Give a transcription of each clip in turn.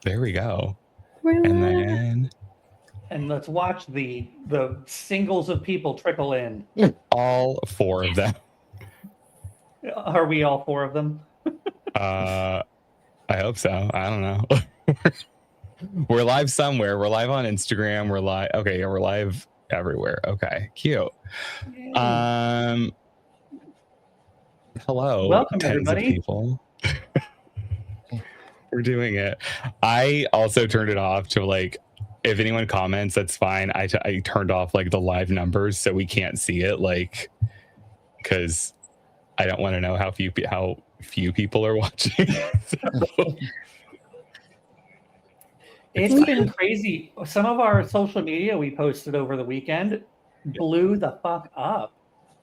There we go. Relax. And let's watch the singles of people trickle in. All four of them. Are we all four of them? I hope so. I don't know. We're live somewhere. We're live on Instagram. We're live. Okay, yeah, we're live everywhere. Okay, cute. Hello, welcome tens everybody. of people. We're doing it. I also turned it off to like, if anyone comments, that's fine. I turned off like the live numbers so we can't see it, like, because I don't want to know how few people are watching. It's been crazy. Some of our social media we posted over the weekend blew the fuck up.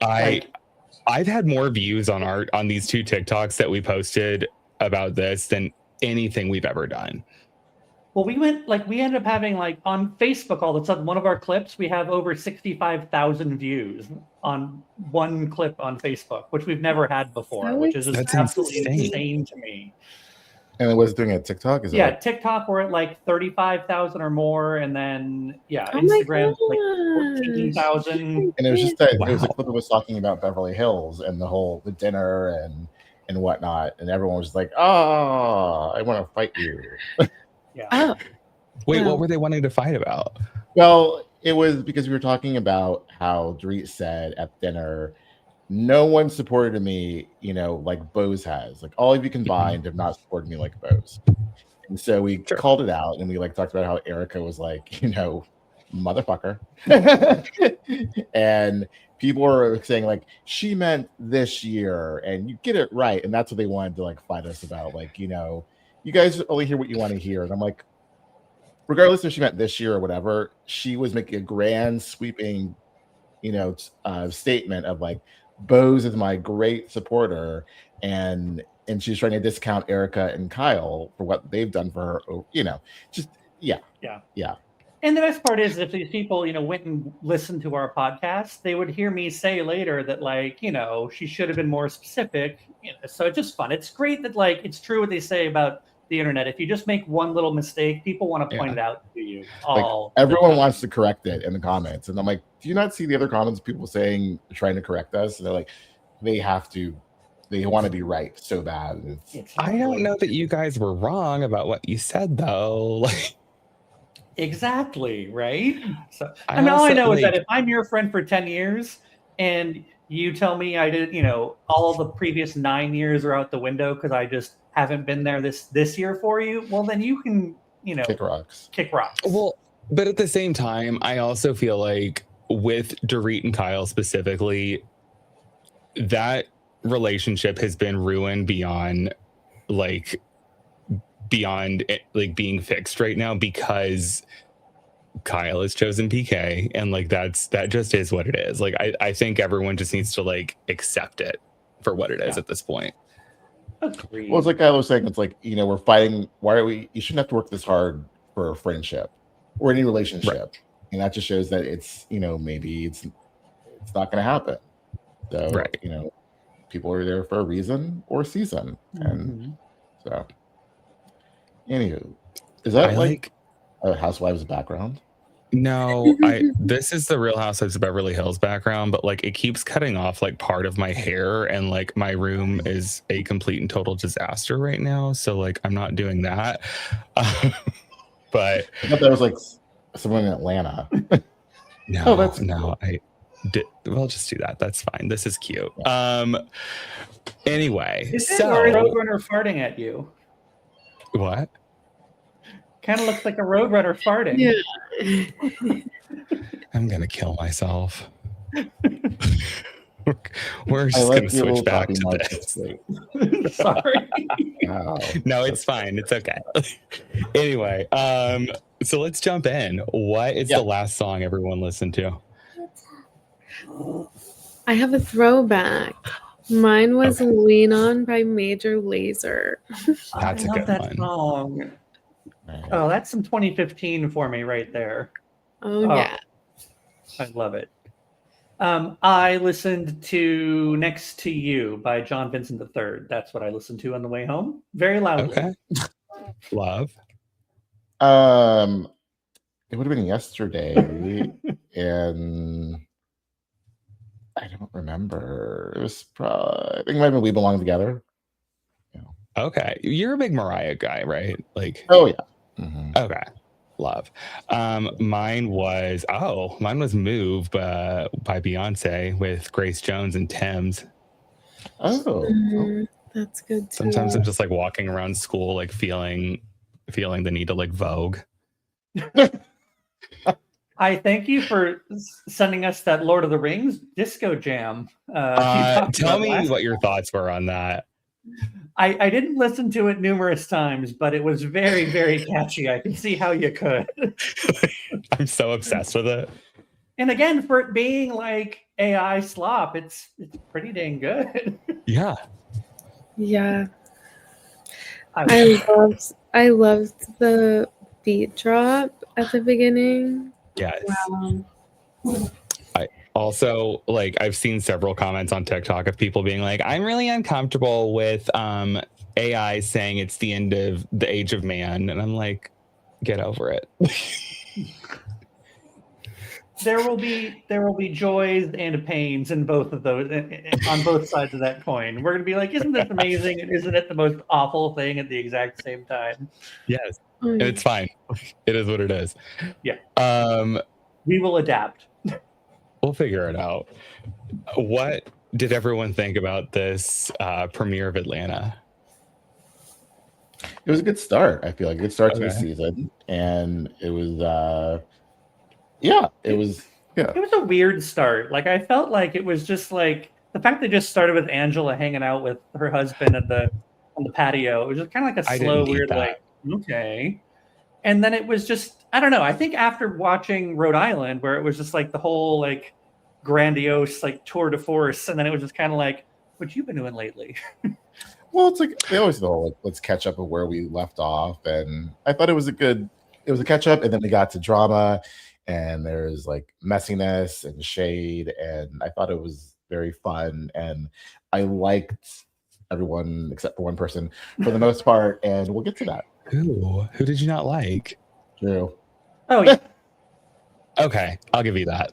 I've had more views on these two TikToks that we posted about this than anything we've ever done. Well, we ended up having like on Facebook all of a sudden, one of our clips, we have over 65,000 views on one clip on Facebook, which we've never had before, which is just absolutely insane to me. And it was doing a TikTok? TikTok we're at like 35,000 or more, and then Instagram like 14,000. And it was just it was a clip of us talking about Beverly Hills and the dinner and whatnot, and everyone was like, "Oh, I want to fight you." Yeah. Wait, what were they wanting to fight about? Well, it was because we were talking about how Dorit said at dinner, no one supported me, like Bose has. Like all of you combined have not supported me like Bose. And so we called it out, and we like talked about how Erica was like, motherfucker. And people were saying like, she meant this year, and you get it right. And that's what they wanted to like fight us about. Like, you guys only hear what you want to hear. And I'm like, regardless if she meant this year or whatever, she was making a grand sweeping, statement of like, Bose is my great supporter, and she's trying to discount Erica and Kyle for what they've done for her. Yeah. And the best part is if these people, went and listened to our podcast, they would hear me say later that like, she should have been more specific. So it's just fun. It's great that like it's true what they say about the internet. If you just make one little mistake, people want to point it out to you. Everyone wants to correct it in the comments, and I'm like, do you not see the other comments? People trying to correct us, and they're like, they want to be right so bad. I don't know that you guys were wrong about what you said, though. Exactly, right? So all I know is that if I'm your friend for 10 years and you tell me I did, all the previous 9 years are out the window because I just haven't been there this year for you, well, then you can, kick rocks. Well, but at the same time, I also feel like with Dorit and Kyle specifically, that relationship has been ruined beyond being fixed right now because Kyle has chosen PK, and like that just is what it is. Like I think everyone just needs to like accept it for what it is at this point. Agreed. Well, it's like I was saying, it's like, we're fighting. You shouldn't have to work this hard for a friendship or any relationship. Right. And that just shows that it's, maybe it's not going to happen. So, right. People are there for a reason or season. And so, anywho, is that like a Housewives background? No, this is the Real Housewives of Beverly Hills background, but like it keeps cutting off like part of my hair, and like my room is a complete and total disaster right now. So like I'm not doing that. But I thought that was like someone in Atlanta. No, I did. We'll just do that. That's fine. This is cute. Anyway, is it Roadrunner farting at you? What? Kind of looks like a Roadrunner farting. Yeah. I'm gonna kill myself. We're just gonna switch back to this. Sorry. Wow. No, it's fine. It's okay. Anyway, so let's jump in. What is the last song everyone listened to? I have a throwback. Mine was Lean On by Major Lazer. That's a good one. Song. Oh, that's some 2015 for me right there. Oh, yeah. I love it. I listened to Next to You by John Vincent III. That's what I listened to on the way home. Very loudly. Okay. Love. It would have been yesterday, and I don't remember. It was probably, I think it might have been We Belong Together. Okay. You're a big Mariah guy, right? Like, Oh, yeah. Mhm. okay. Love. Mine was Move by Beyonce with Grace Jones and Thames. That's good too. Sometimes I'm just like walking around school, like feeling the need to like Vogue. I thank you for sending us that Lord of the Rings disco jam. Tell me what your thoughts were on that. I didn't listen to it numerous times, but it was very, very catchy. I can see how you could. I'm so obsessed with it. And again, for it being like AI slop, it's pretty dang good. Yeah. Yeah. I loved the beat drop at the beginning. Yes. Wow. I also, like, I've seen several comments on TikTok of people being like, I'm really uncomfortable with AI saying it's the end of the age of man. And I'm like, get over it. There will be joys and pains in both of those, on both sides of that coin. We're gonna be like, isn't this amazing? And isn't it the most awful thing at the exact same time? Yes. And it's fine. It is what it is. Yeah. We will adapt. We'll figure it out. What did everyone think about this premiere of Atlanta? It was a good start. I feel like a good start to the season, and it was it was a weird start. Like, I felt like it was just like the fact they just started with Angela hanging out with her husband on the patio. It was just kind of like a slow, weird, like, okay. And then it was just, I don't know. I think after watching Rhode Island, where it was just like the whole like grandiose like tour de force, and then it was just kind of like, what you been doing lately? Well, it's like they always go, like, let's catch up with where we left off, and I thought it was a catch up, and then we got to drama, and there's like messiness and shade, and I thought it was very fun, and I liked everyone except for one person for the most part, and we'll get to that. Who did you not like? Drew. Oh, yeah. Okay, I'll give you that.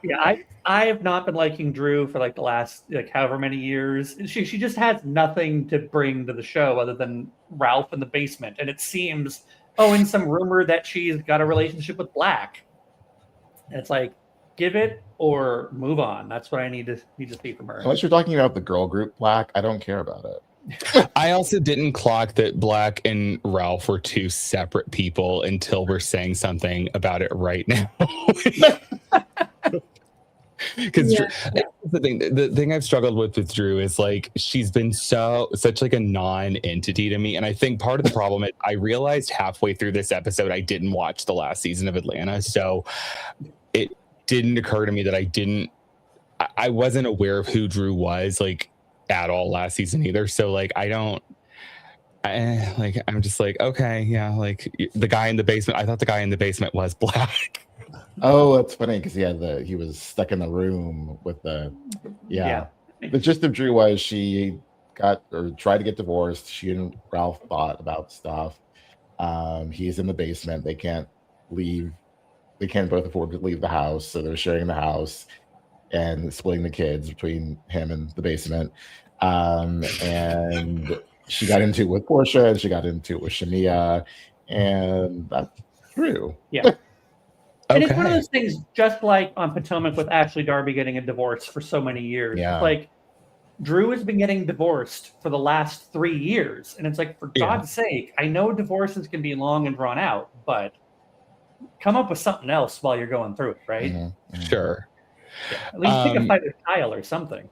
Yeah, I have not been liking Drew for like the last like however many years. She just has nothing to bring to the show other than Ralph in the basement, and it seems in some rumor that she's got a relationship with Black. And it's like, give it or move on. That's what I need to see from her. Unless you're talking about the girl group Black, I don't care about it. I also didn't clock that Black and Ralph were two separate people until we're saying something about it right now. Because the thing I've struggled with Drew is like she's been such like a non-entity to me, and I think part of the problem is I realized halfway through this episode I didn't watch the last season of Atlanta, so it didn't occur to me that I wasn't aware of who Drew was like at all last season either. So like I'm just like, okay, yeah, like the guy in the basement. I thought the guy in the basement was Black. Oh, that's funny because he was stuck in the room with the The gist of Drew was she got or tried to get divorced. She and Ralph fought about stuff. He's in the basement. They can't leave. They can't both afford to leave the house, so they're sharing the house and splitting the kids between him and the basement. And she got into it with Portia, and she got into it with Shania, and that's true. Yeah. And it's one of those things, just like on Potomac with Ashley Darby getting a divorce for so many years. Yeah. It's like Drew has been getting divorced for the last 3 years. And it's like, for God's sake, I know divorces can be long and drawn out, but come up with something else while you're going through it, right? Mm-hmm. Sure. Yeah. At least pick a fight with Kyle or something.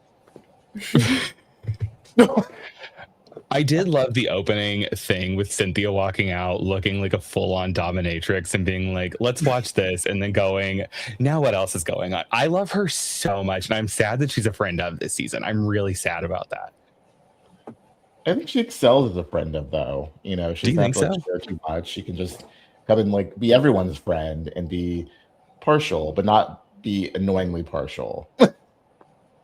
I did love the opening thing with Cynthia walking out looking like a full-on dominatrix and being like, let's watch this, and then going, now what else is going on? I love her so much, and I'm sad that she's a friend of this season. I'm really sad about that. I think she excels as a friend of, though. You know, she's not going to share too much. She can just come and like be everyone's friend and be partial, but not be annoyingly partial.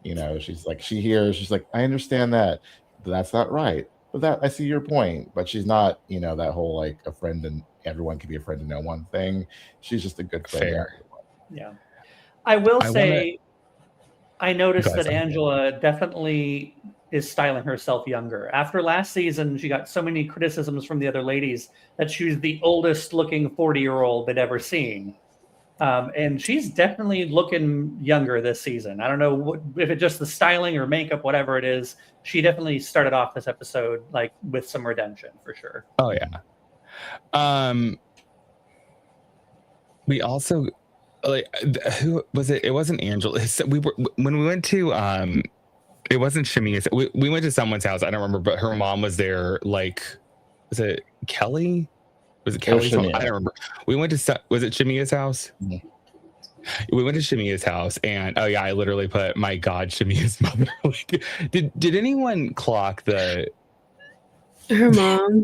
You know, she's like, she's like, I understand that, but that's not right. But that I see your point, but she's not, you know, that whole like a friend everyone can be a friend to no one thing. She's just a good friend. Fair. Yeah. I will say, I noticed Go ahead, that Sam. Angela definitely is styling herself younger. After last season, she got so many criticisms from the other ladies that she was the oldest looking 40-year-old they'd ever seen. And she's definitely looking younger this season. I don't know if it's just the styling or makeup, whatever it is. She definitely started off this episode like with some redemption for sure. Oh yeah. We also like who was it? It wasn't Angela. We were when we went to it wasn't Shamia's. We went to someone's house. I don't remember, but her mom was there. Like, was it Kelly? Was it Kelly's mom? I don't remember. We went to was it Shamia's house? Mm-hmm. We went to Shamia's house, and oh yeah, I literally put, "My God, Shamia's mother." Like, did anyone clock the Her mom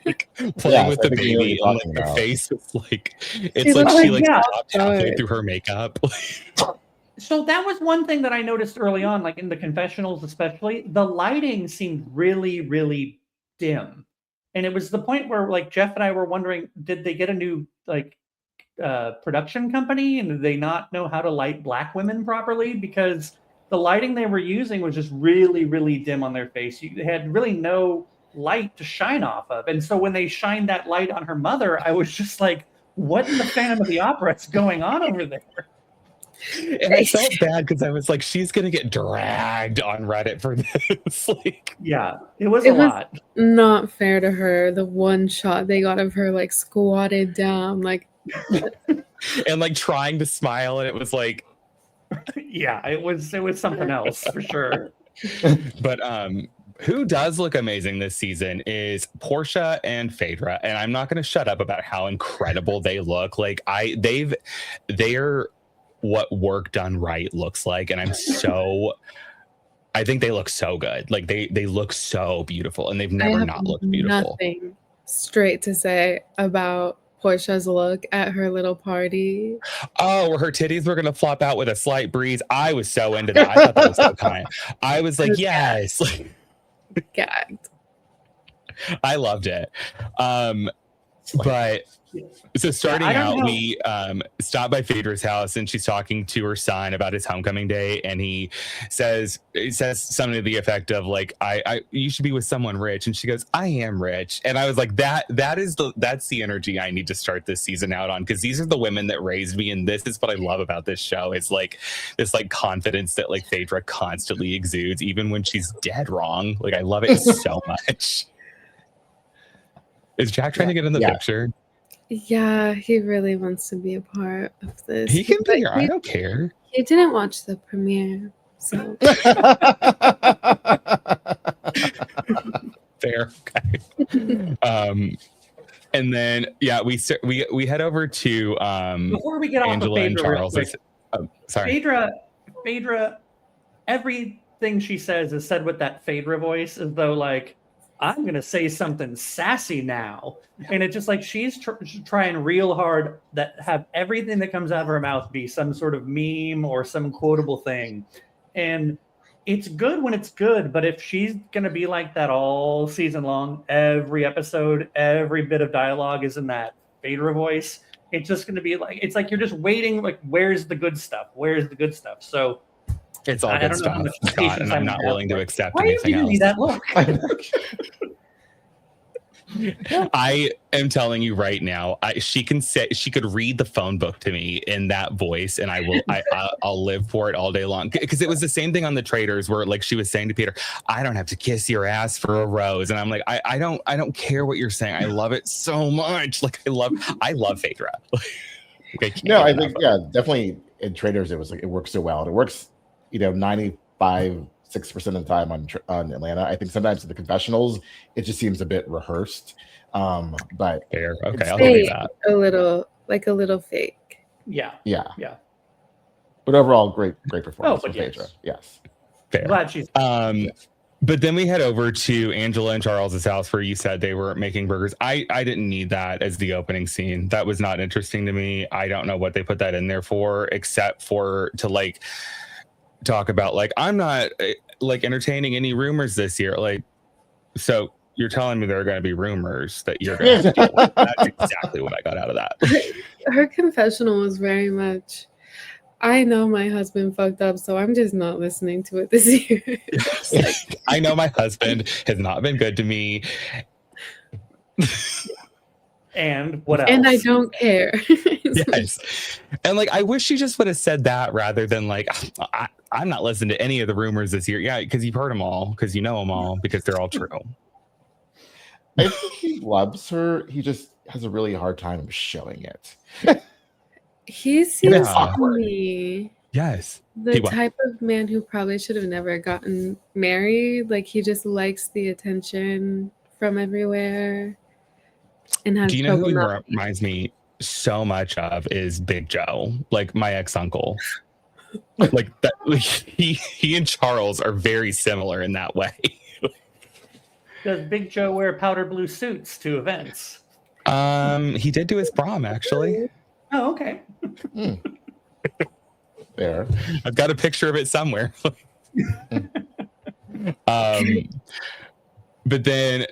like, playing with the baby and like her face was like it's like she like stopped halfway through her makeup. So that was one thing that I noticed early on, like in the confessionals especially, the lighting seemed really, really dim. And it was the point where like Jeff and I were wondering, did they get a new like production company and did they not know how to light Black women properly? Because the lighting they were using was just really, really dim on their face. You had really no light to shine off of. And so when they shined that light on her mother, I was just like, what in the Phantom of the Opera is going on over there? And I felt bad because I was like, she's gonna get dragged on Reddit for this. Like, yeah, it was a lot. Not fair to her. The one shot they got of her like squatted down, like and like trying to smile, and it was like, yeah, it was something else for sure. But who does look amazing this season is Portia and Phaedra, and I'm not gonna shut up about how incredible they look. Like they're what work done right looks like, and I think they look so good. Like they look so beautiful, and they've never not looked beautiful. Nothing straight to say about Portia's look at her little party. Oh, where her titties were gonna flop out with a slight breeze. I was so into that. I thought that was so kind. I was like, yes. Gagged. I loved it. But so starting out, we stop by Phaedra's house, and she's talking to her son about his homecoming day, and he says something to the effect of like, I you should be with someone rich, and she goes, I am rich. And I was like, that's the energy I need to start this season out on, because these are the women that raised me, and this is what I love about this show. It's like this like confidence that like Phaedra constantly exudes, even when she's dead wrong. Like I love it so much. Is Jack trying to get in the picture? Yeah, he really wants to be a part of this. He can be here. I don't care. He didn't watch the premiere, so fair. Okay. And then we head over to before we get off Angela of and Charles. Sorry, Phaedra. Everything she says is said with that Phaedra voice, as though like, I'm going to say something sassy now. And it's just like she's trying real hard that have everything that comes out of her mouth be some sort of meme or some quotable thing. And it's good when it's good, but if she's going to be like that all season long, every episode, every bit of dialogue is in that Phaedra voice, it's just going to be like, it's like you're just waiting, like, where's the good stuff? Where's the good stuff? So it's all good stuff, Scott, and I'm not willing to accept anything else. Why are you giving me that look? I am telling you right now, she could read the phone book to me in that voice, and I'll live for it all day long. Because it was the same thing on The Traitors, where like she was saying to Peter, I don't have to kiss your ass for a rose, and I'm like, I don't care what you're saying. I love it so much. Like I love Phaedra. No, I think definitely in Traitors it was like it works so well. It works 95-6% of the time on Atlanta. I think sometimes in the confessionals it just seems a bit rehearsed. But fair. Okay, I'll give you that. A little fake. Yeah. But overall, great performance from Phaedra. Yes. Fair. Glad she's but then we head over to Angela and Charles's house, where you said they were making burgers. I didn't need that as the opening scene. That was not interesting to me. I don't know what they put that in there for, except for to like talk about like, I'm not like entertaining any rumors this year. Like, so you're telling me there are going to be rumors that you're going to deal with. That's exactly what I got out of that. Her confessional was very much, I know my husband fucked up, so I'm just not listening to it this year. I know my husband has not been good to me. And what else? And I don't care. Yes. And like, I wish she just would have said that rather than like, I'm not listening to any of the rumors this year. Yeah, because you've heard them all, because you know them all, because they're all true. I think he loves her. He just has a really hard time showing it. He seems Yeah. to me Yes. the He what? type of man who probably should have never gotten married. Like, he just likes the attention from everywhere. And has Do you know who he trouble reminds me so much of is Big Joe, like my ex-uncle. Like that, like he and Charles are very similar in that way. Does Big Joe wear powder blue suits to events? He did do his prom, actually. Oh, okay. There. I've got a picture of it somewhere. But then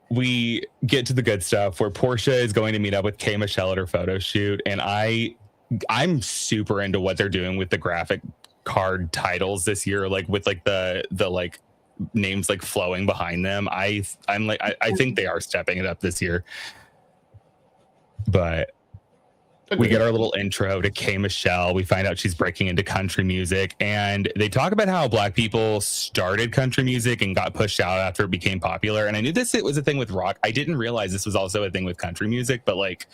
we get to the good stuff where Portia is going to meet up with K. Michelle at her photo shoot, and I'm super into what they're doing with the graphic card titles this year, like with like the like names like flowing behind them. I think they are stepping it up this year. But we get our little intro to K. Michelle. We find out she's breaking into country music, and they talk about how Black people started country music and got pushed out after it became popular. And I knew it was a thing with rock. I didn't realize this was also a thing with country music, but like,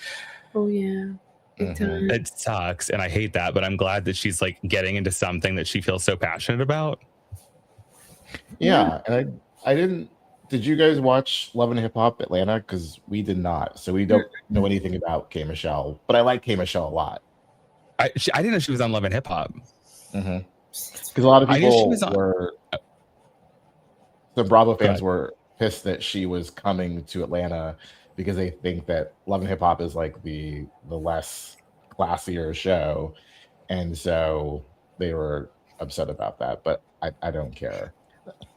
Oh yeah. Big time. it sucks, and I hate that. But I'm glad that she's like getting into something that she feels so passionate about. Yeah, and I didn't. Did you guys watch Love and Hip Hop Atlanta? Because we did not, so we don't know anything about K. Michelle. But I like K. Michelle a lot. I didn't know she was on Love and Hip Hop. Because a lot of I knew she people was on- were. The Bravo Go fans ahead. were pissed that she was coming to Atlanta because they think that Love and Hip Hop is like the less classier show, and so they were upset about that. But I don't care.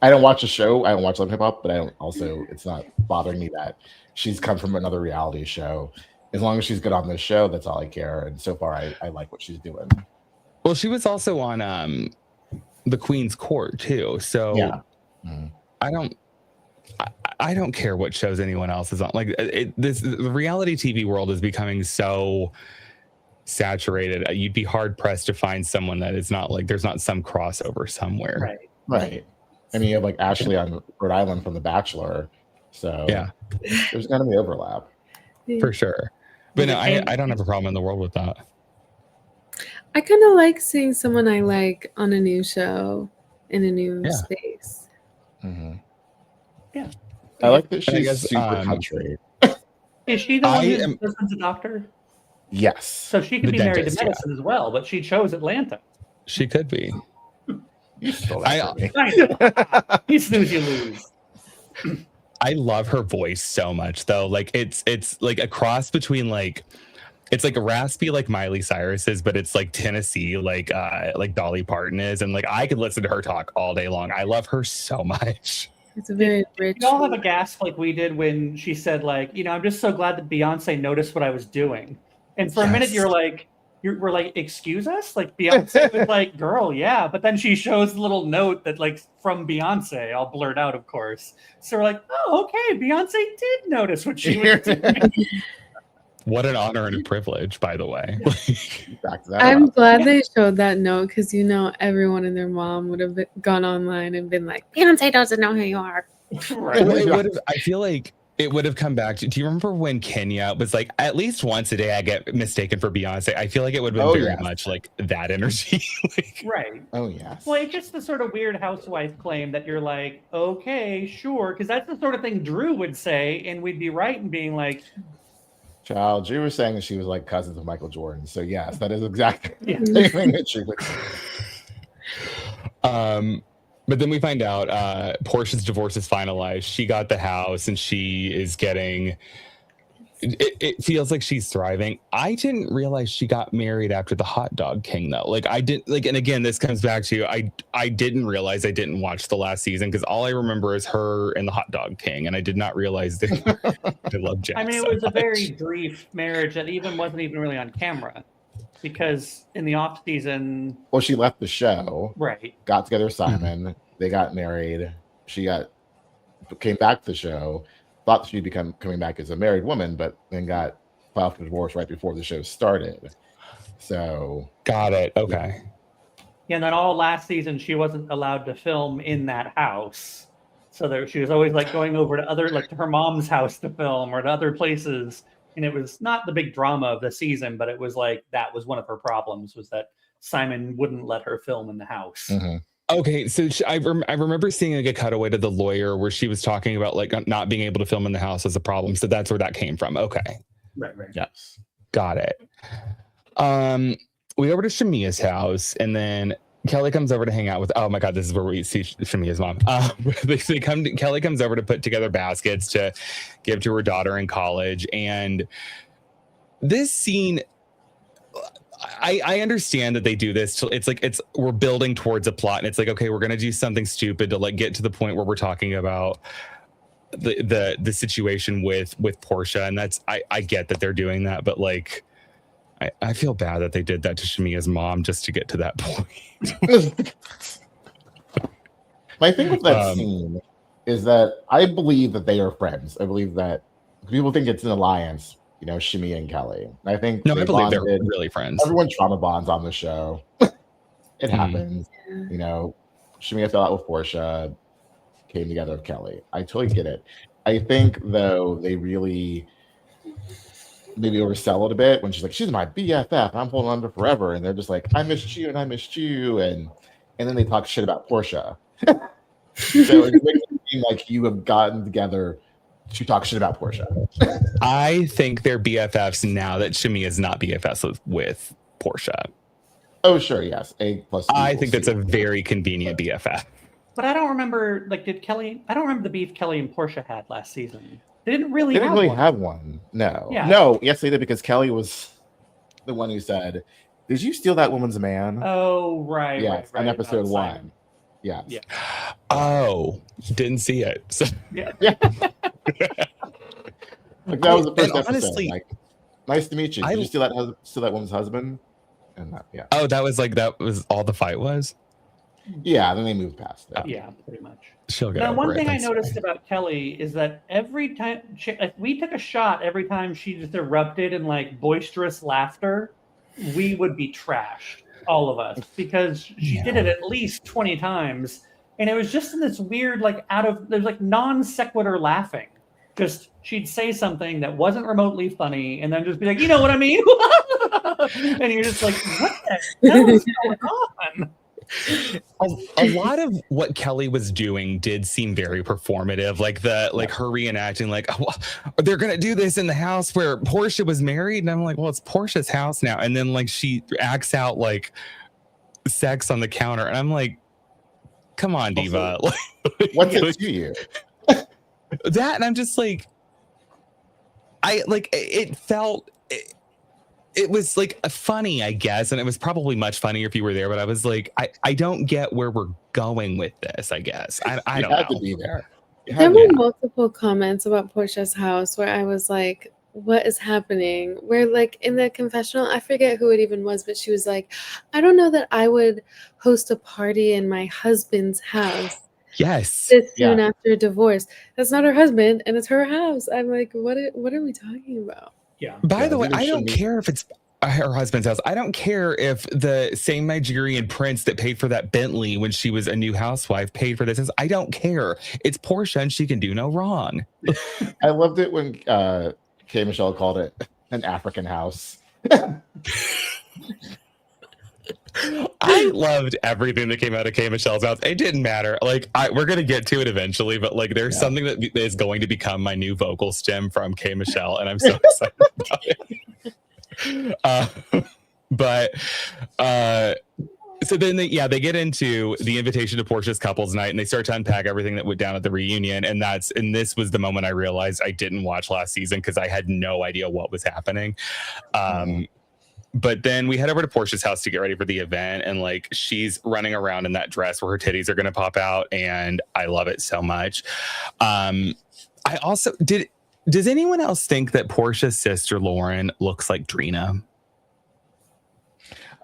I don't watch the show. I don't watch Love and Hip Hop, but I don't also. It's not bothering me that she's come from another reality show. As long as she's good on this show, that's all I care. And so far, I like what she's doing. Well, she was also on the Queen's Court too. So Yeah. I don't care what shows anyone else is on. Like the reality TV world is becoming so saturated. You'd be hard pressed to find someone that is not like there's not some crossover somewhere. Right. Right. I mean, you have like Ashley on Rhode Island from The Bachelor. So Yeah, there's going to be overlap. for sure. But no, And- I don't have a problem in the world with that. I kind of like seeing someone I like on a new show in a new Yeah. space. Yeah. I like that I she's guess, super country. Is she the one I whose am- husband's a doctor? Yes. So she could The be married dentist, to medicine as well, but she chose Atlanta. She could be. You stole I- that from me. I know. You snooze, you lose. I love her voice so much though. Like it's like a cross between like it's like a raspy like Miley Cyrus's, but it's like Tennessee like Dolly Parton is, and like I could listen to her talk all day long. I love her so much. It's a very rich. You all have a gasp like we did when she said, like, I'm just so glad that Beyonce noticed what I was doing. And for a minute, Yes. we're like, excuse us? Like Beyonce was like, girl, yeah. But then she shows the little note that like from Beyonce, all blurred out, of course. So we're like, oh, okay, Beyonce did notice what she was doing. What an honor and a privilege, by the way. Back to that. I'm up. glad they showed that note because everyone and their mom would have gone online and been like, Beyonce doesn't know who you are. Right. I feel like it would have come back to. Do you remember when Kenya was like, at least once a day I get mistaken for Beyonce? I feel like it would have been very yes. much like that energy. Like, Right. Oh, yes. Well, it's just the sort of weird housewife claim that you're like, okay, sure, because that's the sort of thing Drew would say, and we'd be right in being like, Child, you were saying that she was like cousins of Michael Jordan. So, yes, that is exactly Yeah. the thing that she would say. But then we find out Portia's divorce is finalized. She got the house and she is getting it feels like she's thriving. I didn't realize she got married after the Hot Dog King though. Like I didn't like, and again, this comes back to I didn't realize I didn't watch the last season because all I remember is her and the Hot Dog King, and I did not realize that I love Jack. I mean, it was a very brief marriage that wasn't even really on camera, because in the off season, Well, she left the show, right? got together with Simon, they got married. She came back to the show, thought she'd become coming back as a married woman, but then got filed for divorce right before the show started. So Got it. Okay. Yeah, and then all last season she wasn't allowed to film in that house, so she was always like going over to other, like to her mom's house to film or to other places. And it was not the big drama of the season, but it was like that was one of her problems, was that Simon wouldn't let her film in the house. mhm. Okay, so I remember seeing like a cutaway to the lawyer where she was talking about like not being able to film in the house as a problem. So that's where that came from. Okay, Right. Yes. got it. We go over to Shamia's house, and then Kelly comes over to hang out with. Oh my God, this is where we see Shamia's mom. Kelly comes over to put together baskets to give to her daughter in college, and this scene. I understand that they do this. It's like we're building towards a plot, and it's like, okay, we're gonna do something stupid to like get to the point where we're talking about the situation with Portia, and that's I get that they're doing that, but like I feel bad that they did that to Shamia's mom just to get to that point. My thing with that scene is that I believe that they are friends. I believe that people think it's an alliance, you know, Shamia and Kelly. I think No, I believe they're bonded. really friends. Everyone trauma bonds on the show. It happens. Yeah. You know, Shamia fell out with Portia, came together with Kelly. I totally get it. I think though they really maybe oversell it a bit when she's like, she's my BFF, I'm holding on to forever, and they're just like, I missed you and I missed you, and then they talk shit about Portia. So it makes it seem like you have gotten together to talk shit about Portia. I think they're BFFs now that Shamia's not BFFs with Portia. Oh sure, yes. A plus. I think that's a very convenient BFF. But I don't remember, like, I don't remember the beef Kelly and Portia had last season. They didn't They really didn't have really one. have one. No. Yeah. No, yes, they did, because Kelly was the one who said, did you steal that woman's man? Oh, right. Yes, right, on episode about 1. Simon. Yes. Yeah. Oh, didn't see it. So, Yeah. Like, that was the first And episode. honestly, Like, nice to meet you. Did you steal that woman's husband? And yeah. oh, that was all the fight was? Yeah, then they moved past that. Yeah, pretty much. She'll get Now, over one it. thing I That's noticed fine. about Kelly is that every time we took a shot, every time she just erupted in like boisterous laughter, we would be trashed, all of us, because she did it at least 20 times, and it was just in this weird, like, there's like non sequitur laughing. Just she'd say something that wasn't remotely funny, and then just be like, you know what I mean? And you're just like, what the hell is going on? A lot of what Kelly was doing did seem very performative, like her reenacting, like, oh, they're gonna do this in the house where Portia was married, and I'm like, well, it's Portia's house now, and then like she acts out like sex on the counter, and I'm like, come on, diva. Also, what's it to you? That, and I'm just like, it felt. It was like funny, I guess, and it was probably much funnier if you were there. But I was like, I don't get where we're going with this. I guess I don't had know. to be there. There were multiple comments about Portia's house where I was like, what is happening? Where, like, in the confessional, I forget who it even was, but she was like, I don't know that I would host a party in my husband's house Yes. this soon after a divorce. That's not her husband, and it's her house. I'm like, what are we talking about? Yeah. By the way, I don't care if it's her husband's house. I don't care if the same Nigerian prince that paid for that Bentley when she was a new housewife paid for this. I don't care. It's Portia, and she can do no wrong. I loved it when K. Michelle called it an African house. I loved everything that came out of K. Michelle's mouth. It didn't matter. Like, we're gonna get to it eventually, but like, there's something that is going to become my new vocal stem from K. Michelle, and I'm so excited about it. So then they get into the invitation to Portia's couples night, and they start to unpack everything that went down at the reunion. And this was the moment I realized I didn't watch last season because I had no idea what was happening. But then we head over to Portia's house to get ready for the event, and like she's running around in that dress where her titties are going to pop out, and I love it so much. I also does anyone else think that Portia's sister Lauren looks like Drina?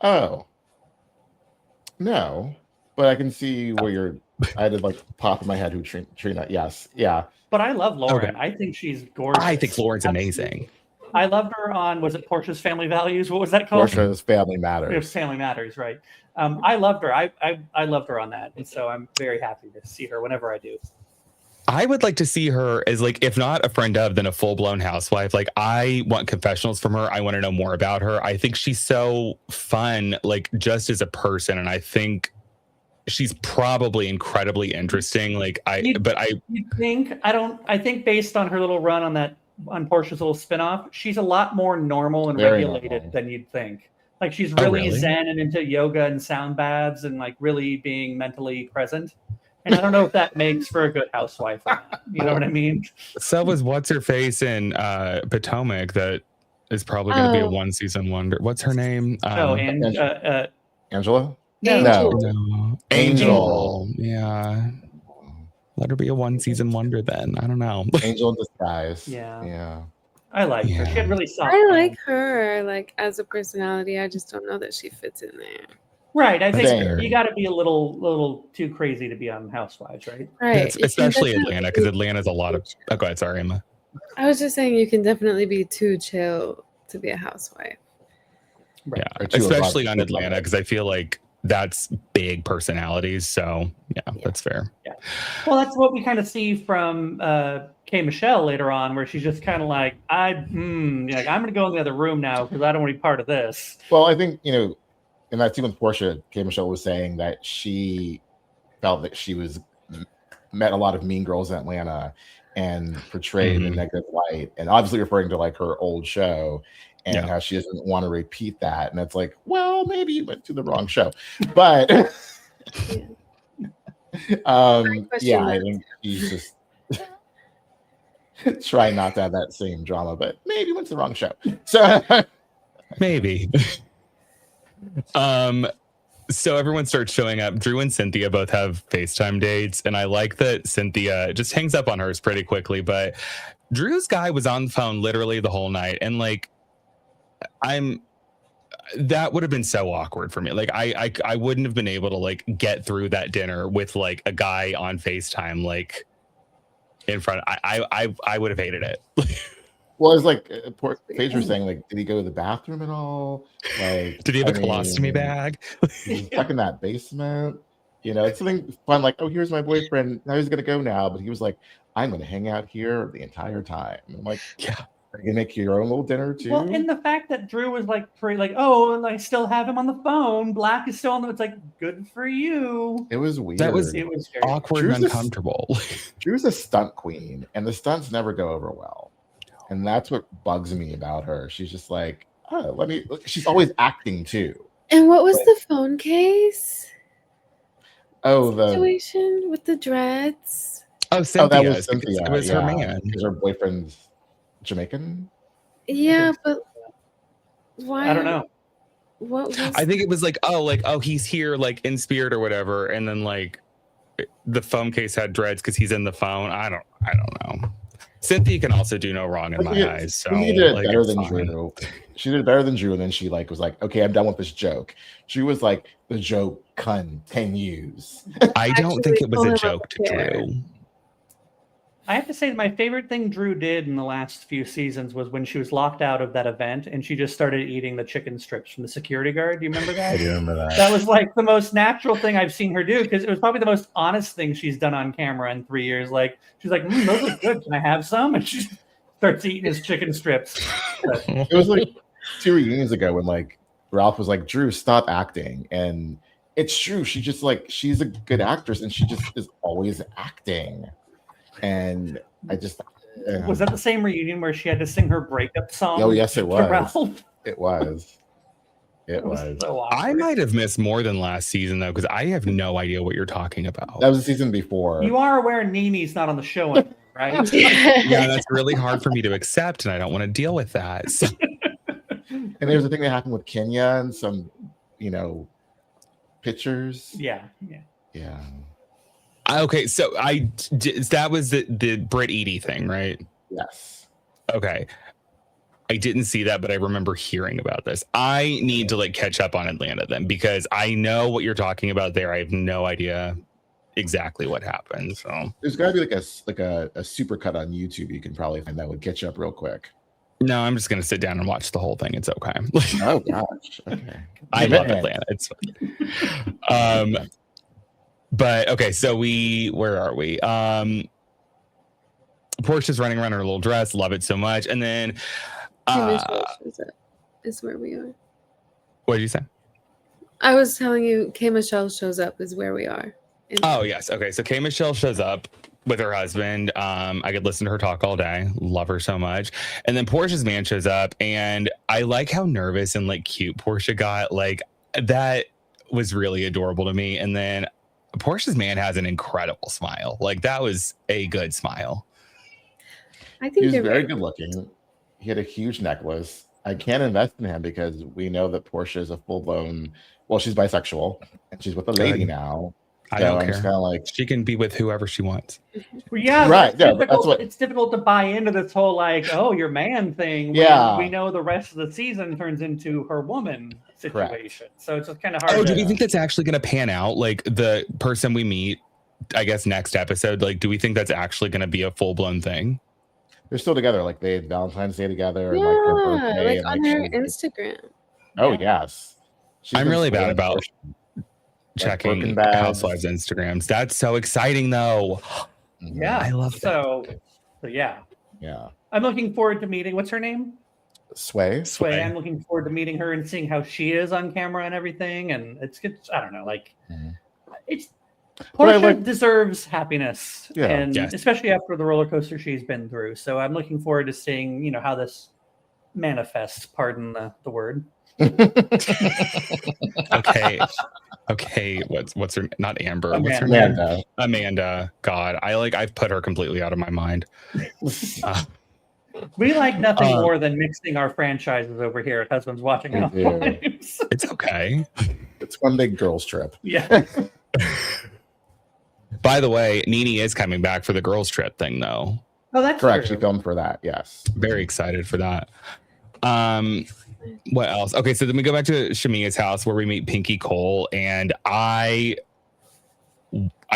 Oh. No, but I can see where I had to like pop in my head who Trina. Yes, yeah. But I love Lauren. Okay. I think she's gorgeous. I think Lauren's amazing. I loved her on, was it Portia's Family Values? What was that called? Portia's Family Matters. It was Family Matters, right? I loved her. I loved her on that, and so I'm very happy to see her whenever I do. I would like to see her as like, if not a friend of, then a full-blown housewife. Like, I want confessionals from her. I want to know more about her. I think she's so fun, like just as a person, and I think she's probably incredibly interesting. Like I think based on her little run on Portia's little spinoff, she's a lot more normal and Very regulated normal. than you'd think. Like she's really, really? zen and into yoga and sound baths and like really being mentally present. And I don't know if that makes for a good housewife or not. You know what I mean? So was what's her face in Potomac that is probably going to be a one-season wonder. What's her name? Angela? Angel. No. Angel. Yeah. Let her be a one-season wonder then. I don't know. Angel in disguise. Yeah. I like her. She had really soft. I like her, like as a personality. I just don't know that she fits in there. Right. I think Fair. you got to be a little too crazy to be on Housewives, right? Right. Especially Atlanta, because Atlanta's a lot of. Oh, go ahead. Sorry, Emma. I was just saying you can definitely be too chill to be a housewife. Right. Yeah, especially on Atlanta, because I feel like that's big personalities. So yeah, that's fair. Yeah. Well, that's what we kind of see from K. Michelle later on, where she's just kind of like, I'm going to go in the other room now because I don't want to be part of this. Well, I think, in that scene with Portia, K. Michelle was saying that she felt that she met a lot of mean girls in Atlanta and portrayed in a negative light, and obviously referring to like her old show and how she doesn't want to repeat that. And it's like, well, maybe you went to the wrong show, but I think she's just trying not to have that same drama, but maybe went to the wrong show. So maybe. So everyone starts showing up. Drew and Cynthia both have FaceTime dates, and I like that Cynthia just hangs up on hers pretty quickly, but Drew's guy was on the phone literally the whole night, and like that would have been so awkward for me. Like I wouldn't have been able to like get through that dinner with like a guy on FaceTime like in front. I would have hated it. Well, it's like Paige was saying, like, did he go to the bathroom at all? Like, did he have a colostomy bag? He's stuck in that basement. It's something fun, like, oh, here's my boyfriend. Now he's gonna go now, but he was like, I'm gonna hang out here the entire time. I'm like, yeah, are you gonna make your own little dinner too? Well, and the fact that Drew was like, oh, and I still have him on the phone. Black is still on the. It's like, good for you. It was weird. It was very awkward and uncomfortable. Drew's a stunt queen, and the stunts never go over well. And that's what bugs me about her. She's just like, she's always acting too. And what was the phone case? Oh, the situation with the dreads. Oh, Cynthia. That was Cynthia. It was her man. Because her boyfriend's Jamaican. Yeah, but why? I don't know. What was I think it was like, oh, he's here like in spirit or whatever, and then like the phone case had dreads because he's in the phone. I don't know. Cynthia can also do no wrong in my eyes. So she did it better than Drew. She did it better than Drew, and then she like was like, "Okay, I'm done with this joke." Drew was like, "The joke continues." I don't think it was a joke to Drew. I have to say that my favorite thing Drew did in the last few seasons was when she was locked out of that event and she just started eating the chicken strips from the security guard. Do you remember that? I do remember that. That was like the most natural thing I've seen her do because it was probably the most honest thing she's done on camera in 3 years. Like she's like, those look good. Can I have some? And she starts eating his chicken strips. It was like 2 reunions ago when like Ralph was like, Drew, stop acting. And it's true. She just like, she's a good actress and she just is always acting. And I just was that the same reunion where she had to sing her breakup song? Oh yes, it was. Ralph? It was. It was. so I awkward. might have missed more than last season though, because I have no idea what you're talking about. That was the season before. You are aware Nini's not on the show anymore, right? Yeah, that's really hard for me to accept, and I don't want to deal with that. So, And there's a thing that happened with Kenya and some, pictures. Yeah. Yeah. okay, so that was the Brit Edie thing, right? Yes. Okay. I didn't see that, but I remember hearing about this. I need to catch up on Atlanta then, because I know what you're talking about there. I have no idea exactly what happened. So There's got to be a super cut on YouTube. You can probably find that would catch you up real quick. no, I'm just gonna sit down and watch the whole thing. It's okay. Oh gosh. Okay. I love Atlanta. It's fun. But okay, so where are we? Portia's running around in her little dress, love it so much. And then is where we are. what did you say? I was telling you, K. Michelle shows up is where we are. Oh yes. Okay. So K. Michelle shows up with her husband. I could listen to her talk all day. Love her so much. And then Portia's man shows up, and I like how nervous and cute Portia got. That was really adorable to me. And then Portia's man has an incredible smile. That was a good smile. I think he was very good looking. He had a huge necklace. I can't invest in him because we know that Portia is a full-blown. Well, she's bisexual, and she's with a lady now. I don't care. Kind of she can be with whoever she wants. Well, yeah, right. Yeah, it's difficult to buy into this whole your man thing. Yeah, we know the rest of the season turns into her woman situation. Correct. So it's just kind of hard. Oh, do we think that's actually going to pan out? The person we meet, I guess next episode. Do we think that's actually going to be a full-blown thing? They're still together. They had Valentine's Day together. Yeah, and her birthday, on her Instagram. Oh yes. I'm really bad about checking Housewives Instagrams. That's so exciting though. Yeah, I love that. So yeah. I'm looking forward to meeting. What's her name? Sway. I'm looking forward to meeting her and seeing how she is on camera and everything. And it's good. I don't know. It's Portia deserves happiness, and especially after the roller coaster she's been through. So I'm looking forward to seeing how this manifests. Pardon the word. Okay. What's her? Not Amber. Amanda. What's her name? Amanda. God, I've put her completely out of my mind. We like nothing more than mixing our franchises over here at Husbands Watching Housewives. It's okay. It's one big girls trip. Yeah. By the way, Nene is coming back for the girls trip thing, though. Oh, that's correct. True. She filmed for that. Yes. Very excited for that. What else? Okay, so then we go back to Shamia's house where we meet Pinky Cole, and I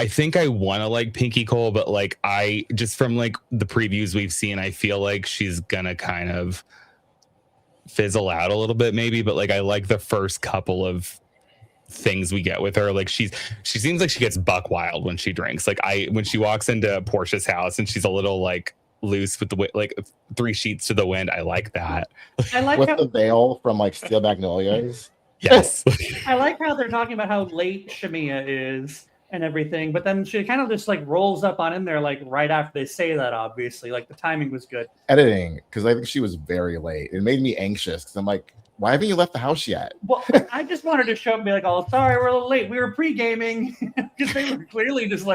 think I want to like Pinky Cole, but I just from the previews we've seen, I feel like she's gonna kind of fizzle out a little bit, maybe. But I like the first couple of things we get with her. She seems like she gets buck wild when she drinks. When she walks into Portia's house and she's a little loose with the 3 sheets to the wind. I like that. I like with the veil from Steel Magnolias. Yes. I like how they're talking about how late Shamia is and everything, but then she kind of just rolls up on in there right after they say that. Obviously, the timing was good. Editing, because I think she was very late. It made me anxious because I'm why haven't you left the house yet? Well, I just wanted to show up and be oh, sorry, we're a little late. We were pre-gaming because they were clearly just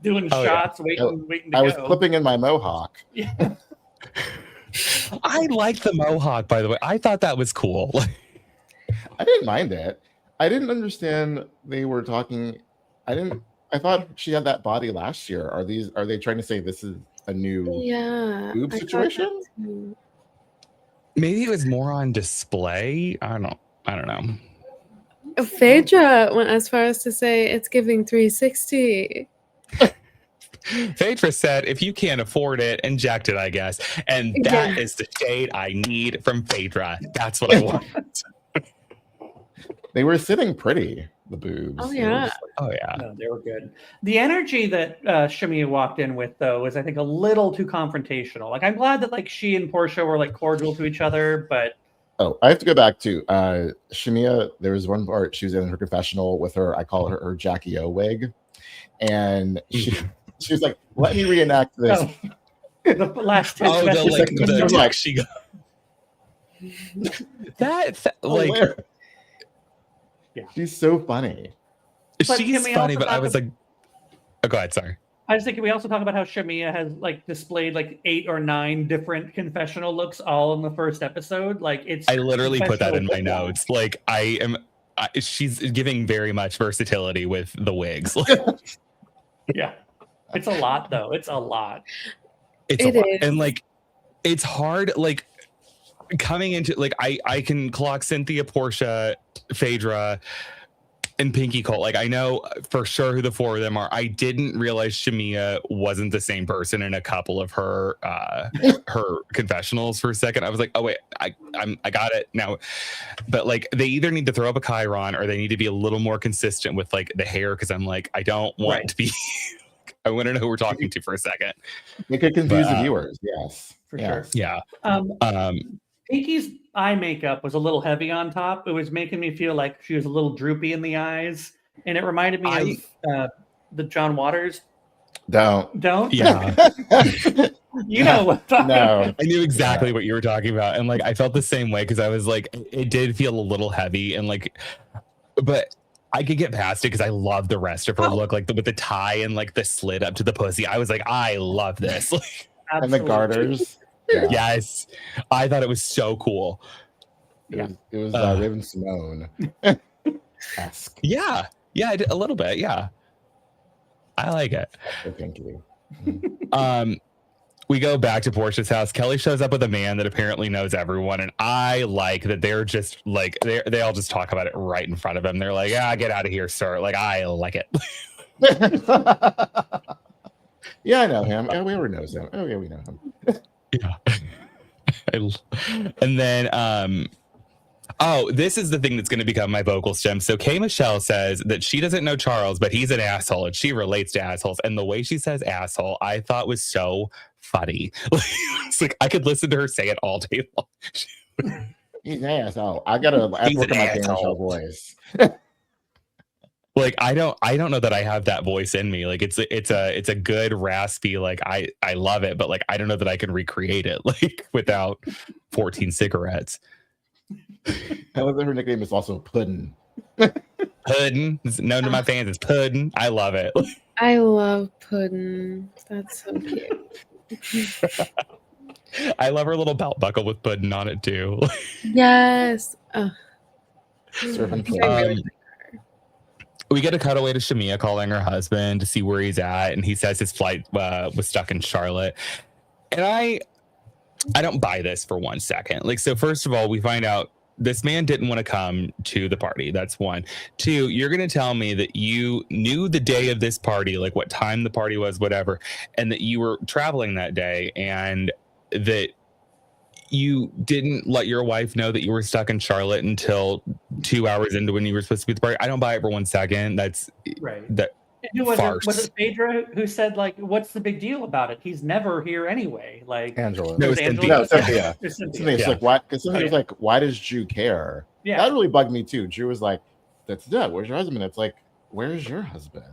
doing shots, waiting to go. I was clipping in my mohawk. Yeah. I like the mohawk, by the way. I thought that was cool. I didn't mind it. I didn't understand they were talking. I thought she had that body last year. Are they trying to say this is a new boob situation? Maybe it was more on display. I don't know. Phaedra went as far as to say it's giving 360. Phaedra said, if you can't afford it, inject it, I guess. And that is the shade I need from Phaedra. That's what I want. They were sitting pretty, the boobs. Oh, yeah. No, they were good. The energy that Shamia walked in with, though, was, I think, a little too confrontational. I'm glad that, she and Portia were, cordial to each other, but... Oh, I have to go back to Shamia. There was one part, she was in her confessional with her, I call her Jackie O wig. And she was like, let me reenact this. Oh, the last text the text she got. She's so funny. But She's can we funny, also but I talk was like, oh, go ahead. Sorry. I was thinking we also talk about how Shamia has like displayed like 8 or 9 different confessional looks all in the first episode. Like it's I literally put that in my confessional notes. Like she's giving very much versatility with the wigs. Yeah. It's a lot though. It's a lot. It's It a lot. is. And like, it's hard. Like coming into like, I can clock Cynthia, Portia, Phaedra, and Pinky Cole. Like I know for sure who the 4 of them are. I didn't realize Shamia wasn't the same person in a couple of her confessionals for a second. I was like, oh wait, I got it now. But like they either need to throw up a chyron or they need to be a little more consistent with like the hair, because I'm like, I don't want to be I want to know who we're talking to for a second. It could confuse the viewers. Yes, for sure. Yeah. Pinky's eye makeup was a little heavy on top. It was making me feel like she was a little droopy in the eyes, and it reminded me of the John Waters. Don't. Yeah. You know what? No. I knew exactly what you were talking about, and like I felt the same way, because I was like, it did feel a little heavy, and like, but I could get past it because I love the rest of her look, like with the tie and like the slit up to the pussy. I was like, I love this. And the garters. Yeah. Yes, I thought it was so cool. It was Raven Simone. Yeah, a little bit. Yeah, I like it. Thank you. We go back to Portia's house. Kelly shows up with a man that apparently knows everyone, and I like that they're just like they all just talk about it right in front of him. They're like, "Ah, get out of here, sir." Like, I like it. Yeah, I know him. Oh, we already knows him. Oh, yeah, we know him. Yeah. And then this is the thing that's going to become my vocal stem. So Kay Michelle says that she doesn't know Charles, but he's an asshole, and she relates to assholes. And the way she says asshole, I thought was so funny. It's like I could listen to her say it all day long. He's an asshole. I gotta work on my Kay Michelle voice. Like I don't know that I have that voice in me. Like it's a good raspy, like I love it, but like I don't know that I can recreate it like without 14 cigarettes. I love that her nickname is also Puddin'. Puddin'. It's known to my fans as Puddin'. I love it. I love Puddin'. That's so cute. I love her little belt buckle with Puddin' on it too. Yes. Serving We get a cutaway to Shamia calling her husband to see where he's at, and he says his flight was stuck in Charlotte. And I don't buy this for 1 second. Like, so first of all, we find out this man didn't want to come to the party. That's 1. 2, you're going to tell me that you knew the day of this party, like what time the party was, whatever, and that you were traveling that day, and that you didn't let your wife know that you were stuck in Charlotte until 2 hours into when you were supposed to be at the party. I don't buy it for 1 second. That's right. That who was farce. Was it Phaedra who said like, "What's the big deal about it? He's never here anyway." Like Angela. No, Cynthia. Cynthia. It's like, why? Because Cynthia was like, "Why does Drew care?" Yeah, that really bugged me too. Drew was like, "That's Doug. Where's your husband?" It's like, "Where's your husband?"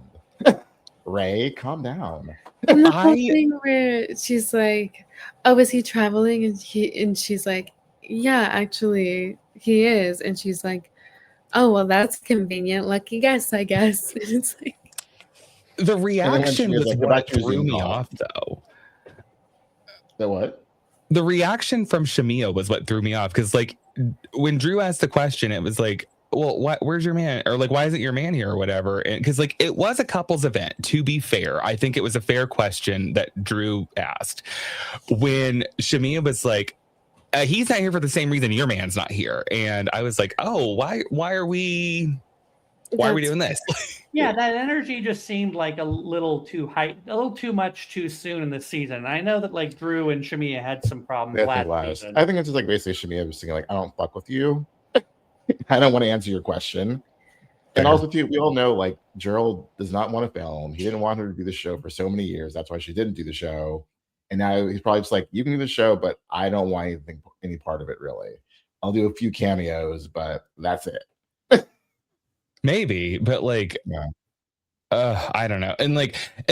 Ray, calm down. And the whole thing where she's like, "Oh, is he traveling?" And she's like, "Yeah, actually, he is." And she's like, "Oh, well, that's convenient. Lucky guess, I guess." And it's like the reaction was like, what threw me off, though. The what? The reaction from Shamia was what threw me off, because like when Drew asked the question, it was like, well, where's your man? Or like, why isn't your man here or whatever? And because like it was a couples event, to be fair. I think it was a fair question that Drew asked. When Shamia was like, he's not here for the same reason your man's not here. And I was like, oh, why are we doing this? Yeah, that energy just seemed like a little too much too soon in the season. I know that like Drew and Shamia had some problems last season. I think it's just like basically Shamia was saying like, I don't fuck with you. I don't want to answer your question. And also too, we all know like Gerald does not want to film. He didn't want her to do the show for so many years. That's why she didn't do the show. And now he's probably just like, you can do the show, but I don't want any part of it really. I'll do a few cameos, but that's it. Maybe, but like, I don't know. And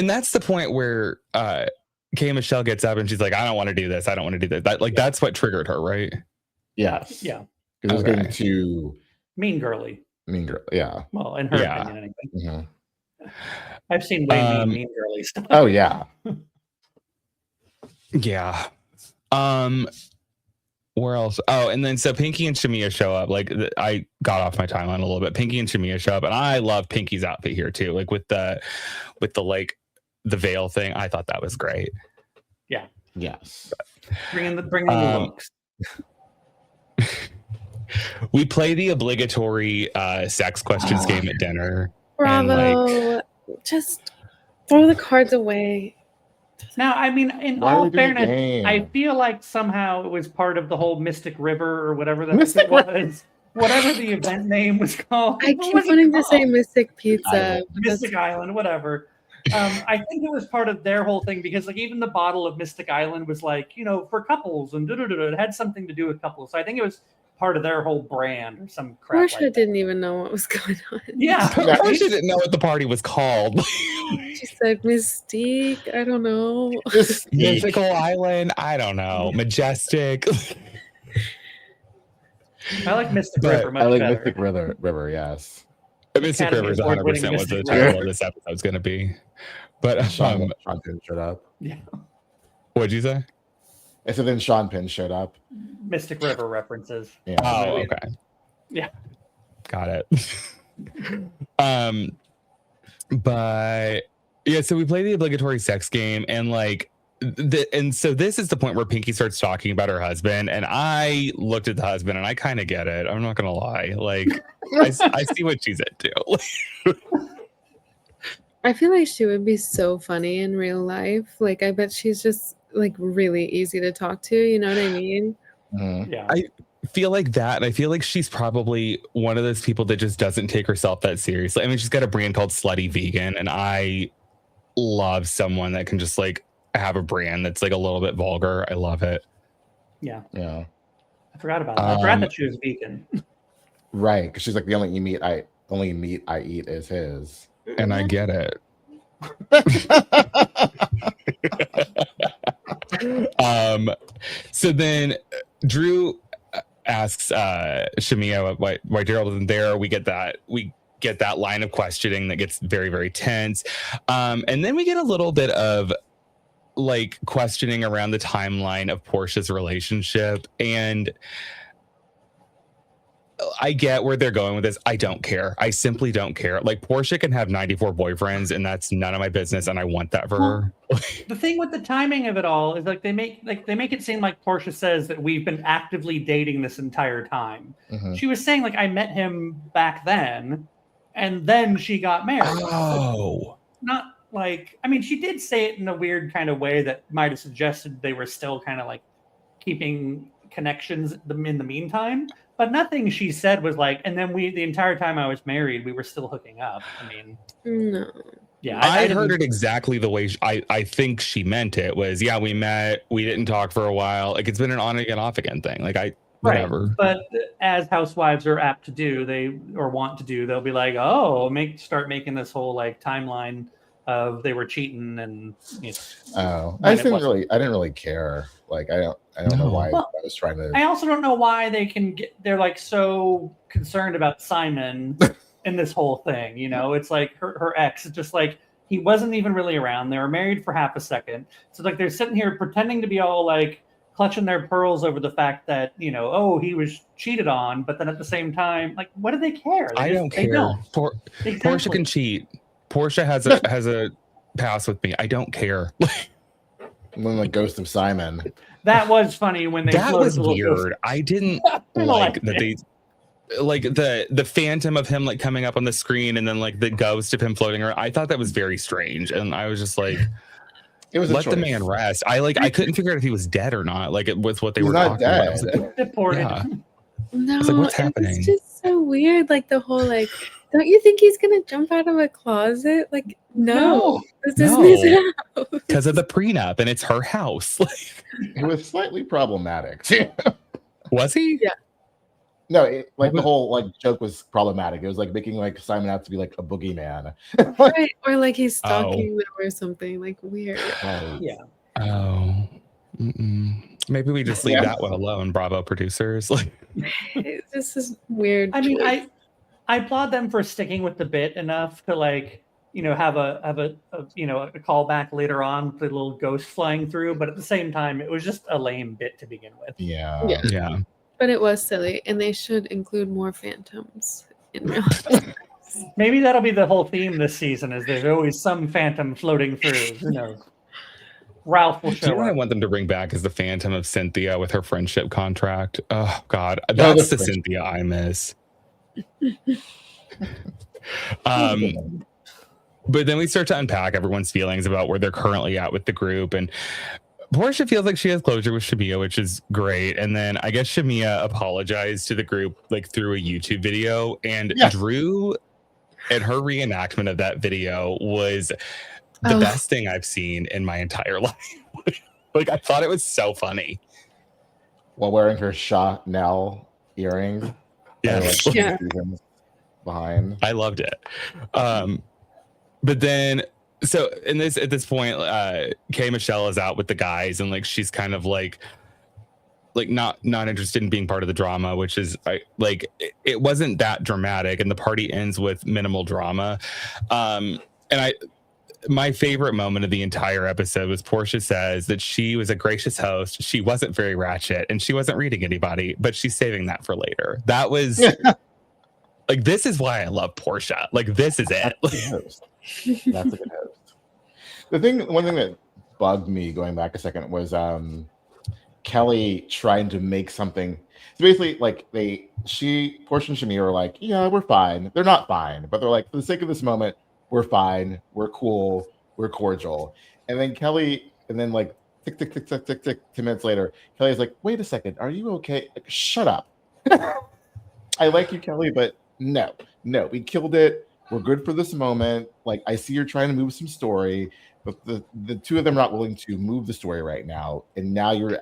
that's the point where Kay Michelle gets up and she's like, I don't want to do this. I don't want to do that. That's what triggered her, right? Yes. Yeah. Because it was getting too mean girly. Mean Girl. Yeah. Well, in her Yeah. opinion, anyway. Mhm. I've seen way mean girly stuff. Oh yeah. Yeah. Where else? Oh, and then so Pinky and Shamia show up. Like I got off my timeline a little bit. Pinky and Shamia show up, and I love Pinky's outfit here too. Like with the like the veil thing. I thought that was great. Yeah. Yes. Bringing the looks. We play the obligatory sex questions game at dinner. Bravo. Just throw the cards away. Now, I mean, in Why are all we doing a fairness, game? I feel like somehow it was part of the whole Mystic River or whatever that Mystic was. Whatever the event name was called. I keep wanting to say Mystic Pizza. Mystic Island, whatever. I think it was part of their whole thing because, like, even the bottle of Mystic Island was like, you know, for couples and it had something to do with couples. So I think it was part of their whole brand or some crap. Portia like didn't even know what was going on. Yeah. Portia didn't know what the party was called. She said Mystique. I don't know. Mythical Island. I don't know. Majestic. I like Mystic But River much I like better. Mystic River. Yes. Mystic Academy River is Award-winning 100% what the Mystic title River. of this episode is going to be. But Sean Penn showed up. Yeah. what'd you say? I said then Sean Penn showed up. Mystic River references. Yeah. Oh, okay. Yeah. Got it. But yeah, so we play the obligatory sex game, and like and so this is the point where Pinky starts talking about her husband, and I looked at the husband and I kind of get it. I'm not gonna lie. Like I see what she's into. I feel like she would be so funny in real life. Like, I bet she's just like really easy to talk to. You know what I mean? Mhm. Yeah. I feel like that, and I feel like she's probably one of those people that just doesn't take herself that seriously. I mean, she's got a brand called Slutty Vegan, and I love someone that can just like have a brand that's like a little bit vulgar. I love it. Yeah. Yeah. I forgot about that. I forgot that she was vegan. Right. Because she's like the only meat I eat is his. And I get it. So then Drew asks Shamia why Gerald isn't there. We get that line of questioning that gets very, very tense. And then we get a little bit of like questioning around the timeline of Portia's relationship. And I get where they're going with this. I don't care. I simply don't care. Like Portia can have 94 boyfriends and that's none of my business. And I want that for her. The thing with the timing of it all is like they make it seem like Portia says that we've been actively dating this entire time. Mhm. She was saying like I met him back then and then she got married. Oh. Not like, I mean, she did say it in a weird kind of way that might have suggested they were still kind of like keeping connections in the meantime. But nothing she said was like, and then the entire time I was married, we were still hooking up. I mean, No. yeah. I heard it exactly the way I think she meant it was, yeah, we met, we didn't talk for a while. Like it's been an on again, off again thing. Like whatever. Right. But as housewives are apt to do, they'll be like, oh, start making this whole like timeline of they were cheating and you know, Oh, I didn't really care. Like I don't know why I was trying to. I also don't know why they're like so concerned about Simon in this whole thing. You know, it's like her ex is just like he wasn't even really around. They were married for half a second. So like they're sitting here pretending to be all like clutching their pearls over the fact that, you know, oh, he was cheated on, but then at the same time, like what do they care? I don't care. Portia can cheat. Portia has a pass with me. I don't care. When the ghost of Simon. That was funny when they. That was weird. I didn't like that they. Like the phantom of him like coming up on the screen and then like the ghost of him floating around. I thought that was very strange, and I was just like, it was let the man rest. I couldn't figure out if he was dead or not. Like it was what they were not talking dead. about. Deported. Yeah. No, It's like, what's happening? It's just so weird. Like the whole like, don't you think he's gonna jump out of a closet? Like, no. This isn't his house. Because of the prenup, and it's her house. It was slightly problematic too. Was he? Yeah. No, the whole like joke was problematic. It was like making like Simon out to be like a boogeyman. Right. Or like he's stalking them or something. Like weird. Yeah. Oh. Maybe we just leave that one alone, Bravo producers. Like This is weird. I mean, I applaud them for sticking with the bit enough to like, have a callback later on with a little ghost flying through. But at the same time, it was just a lame bit to begin with. Yeah. Yeah. But it was silly, and they should include more phantoms in Real Housewives. Maybe that'll be the whole theme this season, is there's always some phantom floating through. Who knows? Ralph will Do you show know what I up. want them to bring back is the phantom of Cynthia with her friendship contract. Oh God, the that's the friendship. Cynthia I miss. But then we start to unpack everyone's feelings about where they're currently at with the group, and Portia feels like she has closure with Shamia, which is great. And then I guess Shamia apologized to the group like through a YouTube video, and Drew and her reenactment of that video was the best thing I've seen in my entire life. Like, I thought it was so funny. While wearing her Chanel earrings. Yeah. Behind. I loved it. But then, so at this point, K Michelle is out with the guys, and like she's kind of like not interested in being part of the drama, which is it wasn't that dramatic, and the party ends with minimal drama. My favorite moment of the entire episode was Portia says that she was a gracious host. She wasn't very ratchet, and she wasn't reading anybody, but she's saving that for later. That was like, this is why I love Portia. Like, this is it. That's a good host. One thing that bugged me going back a second was Kelly trying to make something. So basically, like Portia and Shamir are like, yeah, we're fine. They're not fine, but they're like, for the sake of this moment, we're fine. We're cool. We're cordial. And then Kelly, and then like tick, tick, tick, tick, tick, tick, 10 minutes later, Kelly's like, wait a second, are you okay? Like, shut up. I like you, Kelly, but no, we killed it. We're good for this moment. Like, I see you're trying to move some story, but the two of them are not willing to move the story right now. And now you're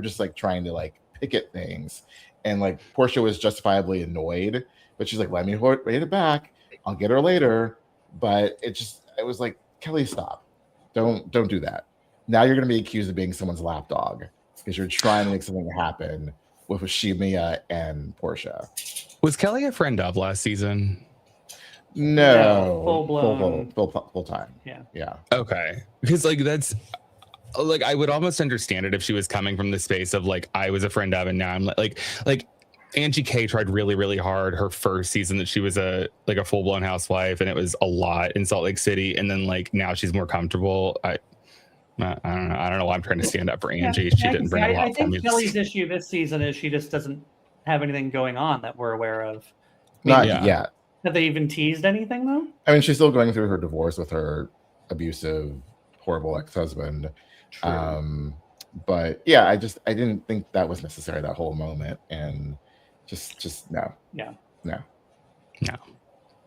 just like trying to like pick at things. And like Portia was justifiably annoyed, but she's like, let me wait it back. I'll get her later. But it was like, Kelly, stop. Don't do that. Now you're going to be accused of being someone's lapdog because you're trying to make something happen with Shamia and Portia. Was Kelly a friend of last season? No, full-blown. Full time. Yeah. Okay. Because like, that's like, I would almost understand it if she was coming from the space of like, I was a friend of, and now I'm like Angie K tried really, really hard her first season that she was a full-blown housewife, and it was a lot in Salt Lake City. And then like now she's more comfortable. I don't know why I'm trying to stand up for Angie. She didn't bring a lot for me. I think Kelly's issue this season is she just doesn't have anything going on that we're aware of. Not yet. Have they even teased anything though? I mean, she's still going through her divorce with her abusive, horrible ex-husband. True. But yeah, I didn't think that was necessary, that whole moment, and just no. Yeah. No.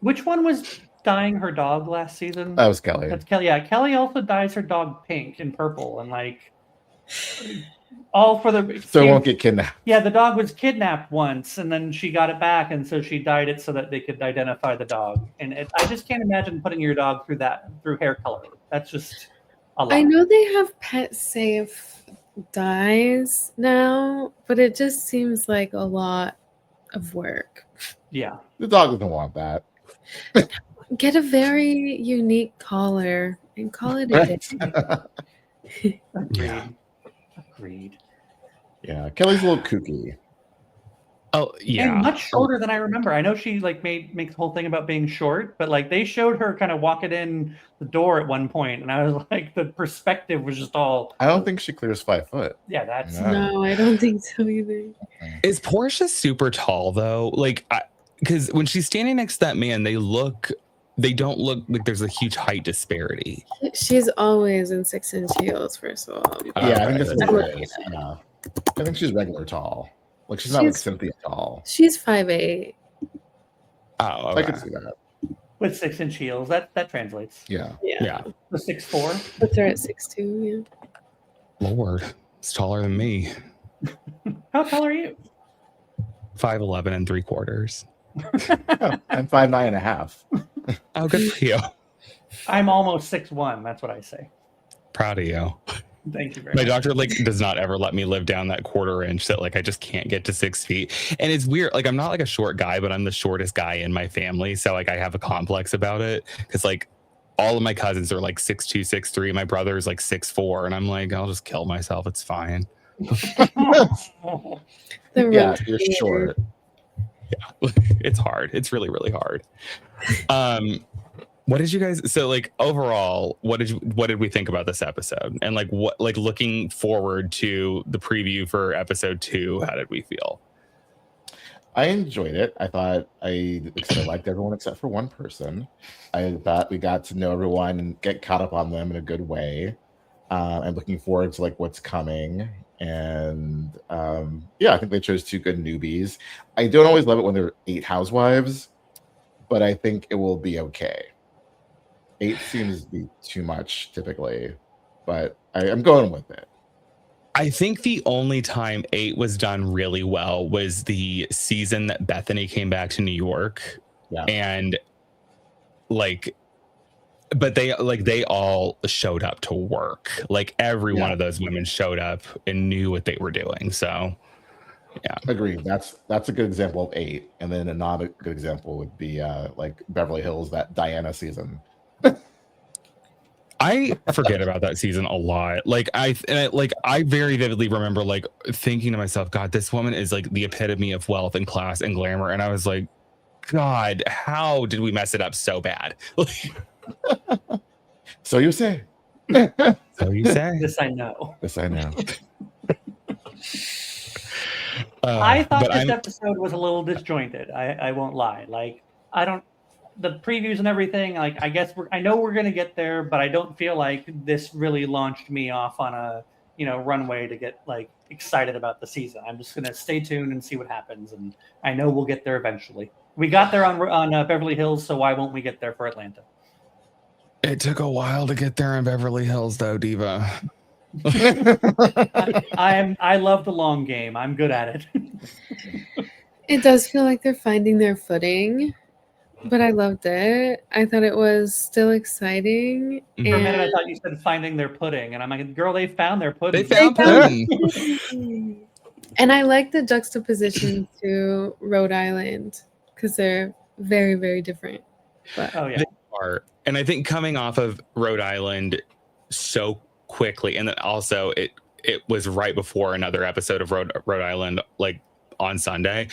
Which one was dyeing her dog last season? That was Kelly. That's Kelly. Yeah, Kelly also dyes her dog pink and purple, and like all for the so it won't get kidnapped. Yeah, the dog was kidnapped once, and then she got it back, and so she dyed it so that they could identify the dog. And I just can't imagine putting your dog through hair color. That's just a lot. I know they have pet safe dyes now, but it just seems like a lot of work. Yeah, the dog doesn't want that. Get a very unique collar and call it a day. Agreed. Yeah, Kelly's a little kooky. Oh yeah, and much shorter than I remember. I know she like makes the whole thing about being short, but like they showed her kind of walking in the door at one point, and I was like, the perspective was just all. I don't think she clears 5 foot. Yeah, that's no, I don't think so either. Is Portia super tall though? Like, because when she's standing next to that man, they don't look like there's a huge height disparity. She's always in 6-inch heels, first of all. Yeah, I think that's what it is. Yeah. I think she's regular tall. Like she's not like Cynthia tall. She's 5'8". Oh, okay. I can see that. With 6-inch heels, that translates. Yeah. The 6'4". Puts her at 6'2". Yeah. Lord, it's taller than me. How tall are you? 5'11" and 3/4. I'm 5'9.5". Oh, good for you. I'm almost 6'1". That's what I say. Proud of you. Thank you very My much. doctor like does not ever let me live down that 1/4 inch that like I just can't get to 6 feet. And it's weird. Like I'm not like a short guy, but I'm the shortest guy in my family. So like I have a complex about it because like all of my cousins are like 6'2", 6'3". My brother's like 6'4", and I'm like, I'll just kill myself. It's fine. Yeah, you're short. Yeah, it's hard. It's really, really hard. What did you guys so like overall, what did we think about this episode? And like what like looking forward to the preview for episode 2, how did we feel? I enjoyed it. I thought I liked everyone except for one person. I thought we got to know everyone and get caught up on them in a good way. I'm looking forward to like what's coming. And yeah, I think they chose 2 good newbies. I don't always love it when they're 8 housewives, but I think it will be okay. 8 seems to be too much typically, but I'm going with it. I think the only time 8 was done really well was the season that Bethany came back to New York. Yeah. And like, but they all showed up to work. Like every one of those women showed up and knew what they were doing. So yeah. Agreed. That's a good example of 8. And then another good example would be like Beverly Hills, that Diana season. I forget about that season a lot. Like I very vividly remember like thinking to myself, God, this woman is like the epitome of wealth and class and glamour. And I was like, God, how did we mess it up so bad? So you say. So you say. This I know. This I know. I thought this episode was a little disjointed. I won't lie. Like the previews and everything. Like I guess I know we're gonna get there, but I don't feel like this really launched me off on a runway to get like excited about the season. I'm just gonna stay tuned and see what happens, and I know we'll get there eventually. We got there on Beverly Hills, so why won't we get there for Atlanta? It took a while to get there in Beverly Hills, though, Diva. I love the long game. I'm good at it. It does feel like they're finding their footing, but I loved it. I thought it was still exciting. For a minute, I thought you said finding their pudding, and I'm like, girl, they found their pudding. They found pudding. And I like the juxtaposition to Rhode Island because they're very, very different. But oh yeah, they are. And I think coming off of Rhode Island so quickly, and then also it was right before another episode of Rhode Island, like on Sunday.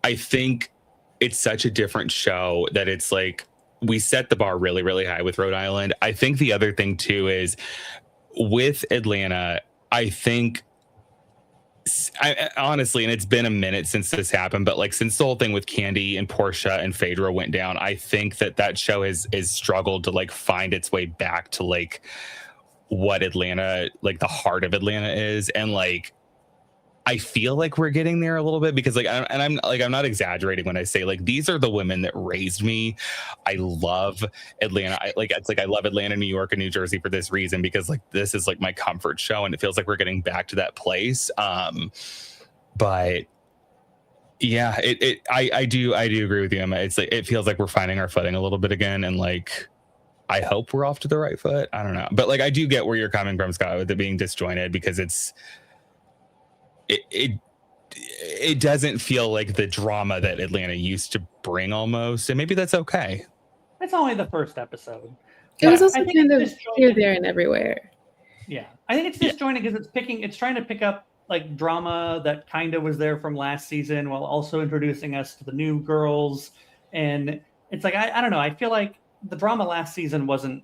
I think it's such a different show that it's like we set the bar really, really high with Rhode Island. I think the other thing too is with Atlanta, I think honestly, and it's been a minute since this happened, but like since the whole thing with Candy and Portia and Phaedra went down, I think that show is struggled to like find its way back to like what Atlanta, like the heart of Atlanta is. And like I feel like we're getting there a little bit because like I'm not exaggerating when I say like these are the women that raised me. I love Atlanta. I love Atlanta, New York, and New Jersey for this reason, because like this is like my comfort show, and it feels like we're getting back to that place. But yeah, I do agree with you, Emma. It's like it feels like we're finding our footing a little bit again, and like I hope we're off to the right foot. I don't know, but like I do get where you're coming from, Scott, with it being disjointed, because it doesn't feel like the drama that Atlanta used to bring almost, and maybe that's okay. It's only the first episode. It was also kind of here, there, and everywhere. Yeah, I think it's disjointed because it's trying to pick up like drama that kind of was there from last season while also introducing us to the new girls. And it's like I don't know. I feel like the drama last season wasn't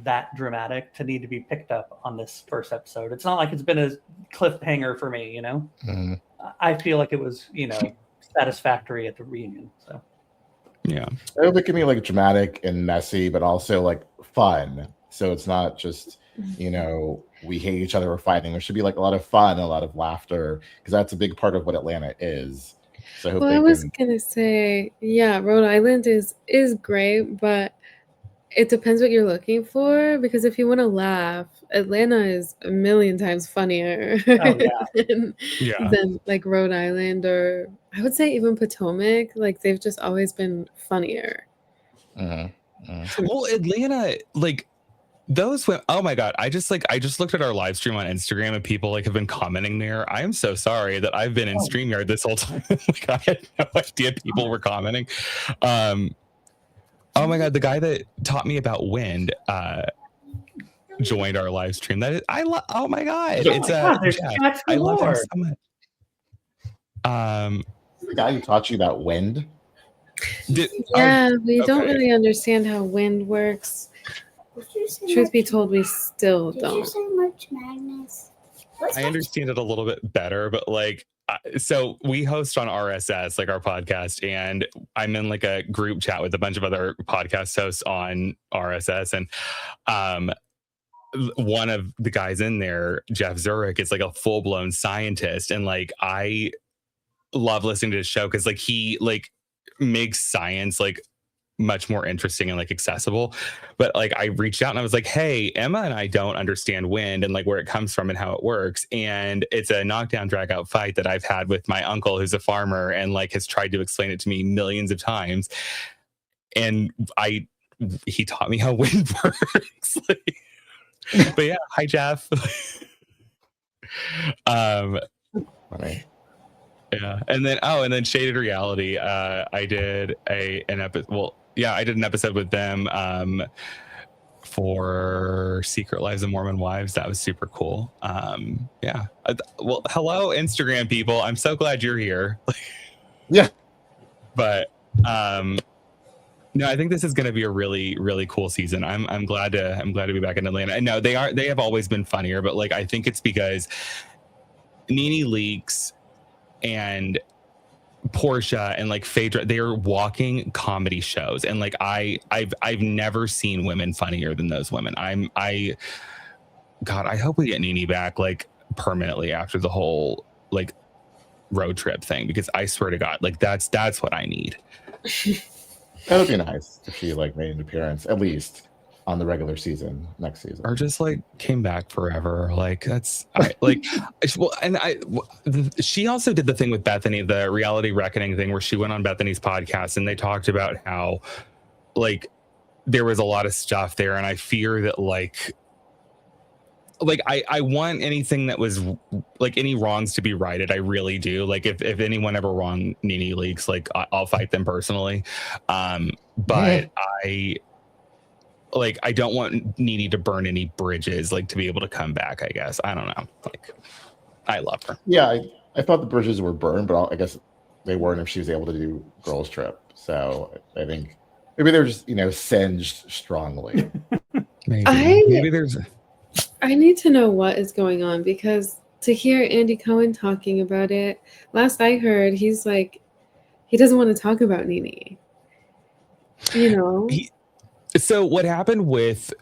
that dramatic to need to be picked up on this first episode. It's not like it's been a cliffhanger for me, Mm-hmm. I feel like it was, satisfactory at the reunion. So yeah, it can be like dramatic and messy, but also like fun. So it's not just we hate each other or fighting. There should be like a lot of fun, a lot of laughter, because that's a big part of what Atlanta is. So I was gonna say, yeah, Rhode Island is great, but it depends what you're looking for, because if you want to laugh, Atlanta is a million times funnier than like Rhode Island, or I would say even Potomac. Like they've just always been funnier. Well, Atlanta, like those went, oh my god, I just looked at our live stream on Instagram and people like have been commenting there. I am so sorry that I've been in StreamYard this whole time. Like, I had no idea people were commenting. Oh my god, the guy that taught me about wind joined our live stream. That is, oh my god, it's there's Jeff. chats I love him galore. so much. The guy who taught you about wind. Yeah, we don't okay. really understand how wind works. Truth be told, we still Did you don't. say March Madness? What's I that? understand it a little bit better, but like, so we host on RSS, like our podcast, and I'm in like a group chat with a bunch of other podcast hosts on RSS, and one of the guys in there, Jeff Zurich, is like a full-blown scientist, and like I love listening to his show because like he like makes science like much more interesting and like accessible. But like I reached out and I was like, hey, Emma and I don't understand wind and like where it comes from and how it works, and it's a knockdown drag out fight that I've had with my uncle who's a farmer and like has tried to explain it to me millions of times, and he taught me how wind works. Like, but yeah, hi Jeff. Right. Yeah, and then Shaded Reality. I did an episode. Well, yeah, I did an episode with them for Secret Lives of Mormon Wives. That was super cool. Yeah. Well, hello, Instagram people. I'm so glad you're here. Yeah. But no, I think this is going to be a really, really cool season. I'm glad to be back in Atlanta. And no, they have always been funnier, but like I think it's because Nene Leakes and Portia and like Phaedra, they are walking comedy shows, and like I've never seen women funnier than those women. I hope we get Nene back like permanently after the whole like road trip thing, because I swear to God, like that's what I need. That would be nice if she like made an appearance at least on the regular season next season, or just like came back forever. Like that's well, and she also did the thing with Bethany, the reality reckoning thing, where she went on Bethany's podcast and they talked about how like there was a lot of stuff there, and I fear that like I want anything that was like any wrongs to be righted. I really do. Like if anyone ever wronged Nene Leakes, like I'll fight them personally. But I don't want Nene to burn any bridges, like to be able to come back, I guess. I don't know. Like, I love her. Yeah, I thought the bridges were burned, but I guess they weren't if she was able to do Girls Trip. So I think maybe they're just, singed strongly. Maybe there's... I need to know what is going on, because to hear Andy Cohen talking about it, last I heard, he's like, he doesn't want to talk about Nene. So what happened with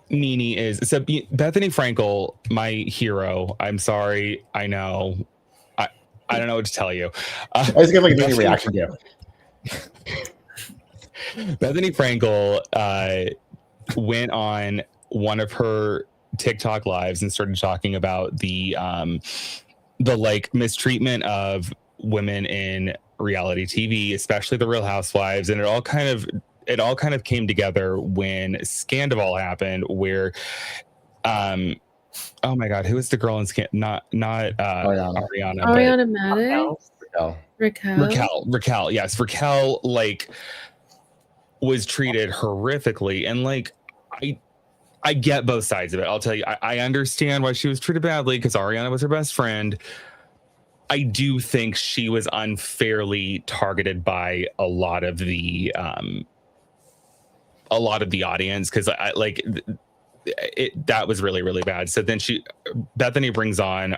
Nene is, so Bethany Frankel, my hero. I'm sorry. I know. I don't know what to tell you. I just get like a Nene reaction to Bethany Frankel went on one of her TikTok lives and started talking about the like mistreatment of women in reality TV, especially the Real Housewives, and it all kind of came together when Scandival happened, where oh my God, who is the girl in not Ariana, Ariana Madix, Raquel, yes, Raquel like was treated horrifically, and like I get both sides of it. I'll tell you, I understand why she was treated badly because Ariana was her best friend. I do think she was unfairly targeted by a lot of the audience, because that was really, really bad. So then Bethany brings on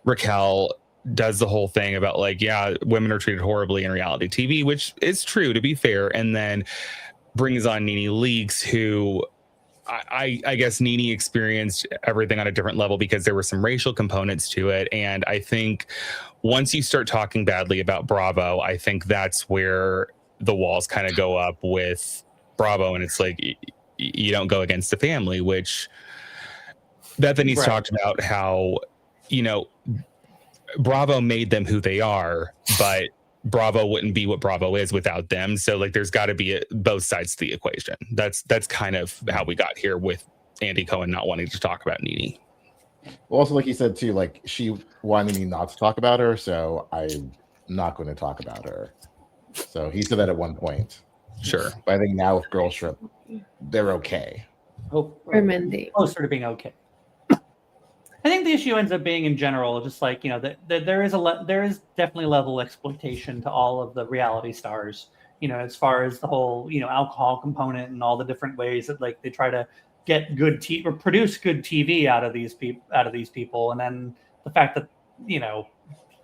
Raquel, does the whole thing about like, yeah, women are treated horribly in reality TV, which is true, to be fair, and then brings on Nene Leakes, who I guess Nene experienced everything on a different level because there were some racial components to it. And I think once you start talking badly about Bravo, I think that's where the walls kind of go up with Bravo. And it's like, you don't go against the family, which Bethany's talked about how, Bravo made them who they are, but Bravo wouldn't be what Bravo is without them. So like there's got to be both sides to the equation. That's kind of how we got here with Andy Cohen not wanting to talk about Nene. Well, also, like you said too, like she wanted me not to talk about her, so I'm not going to talk about her. So he said that at one point. Sure. But I think now with Girl Trip, they're okay. Hope For Mindy. closer to being okay. I think the issue ends up being in general, just like that there is definitely level exploitation to all of the reality stars. As far as the whole alcohol component and all the different ways that like they try to get good or produce good TV out of these people, and then the fact that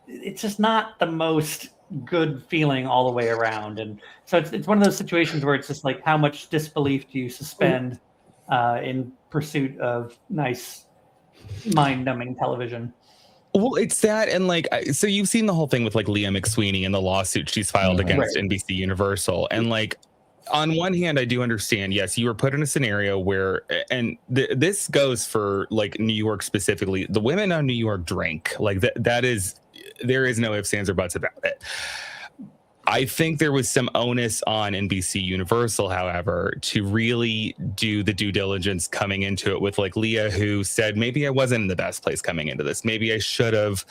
it's just not the most good feeling all the way around, and so it's one of those situations where it's just like how much disbelief do you suspend in pursuit of nice mind-numbing television. Well, it's that, and like, so you've seen the whole thing with like Leah McSweeney and the lawsuit she's filed against NBC Universal, and like, on one hand, I do understand. Yes, you were put in a scenario where, and this goes for like New York specifically. The women on New York drink like that is, there is no ifs, ands, or buts about it. I think there was some onus on NBC Universal, however, to really do the due diligence coming into it with like Leah, who said, maybe I wasn't in the best place coming into this. Maybe I should have,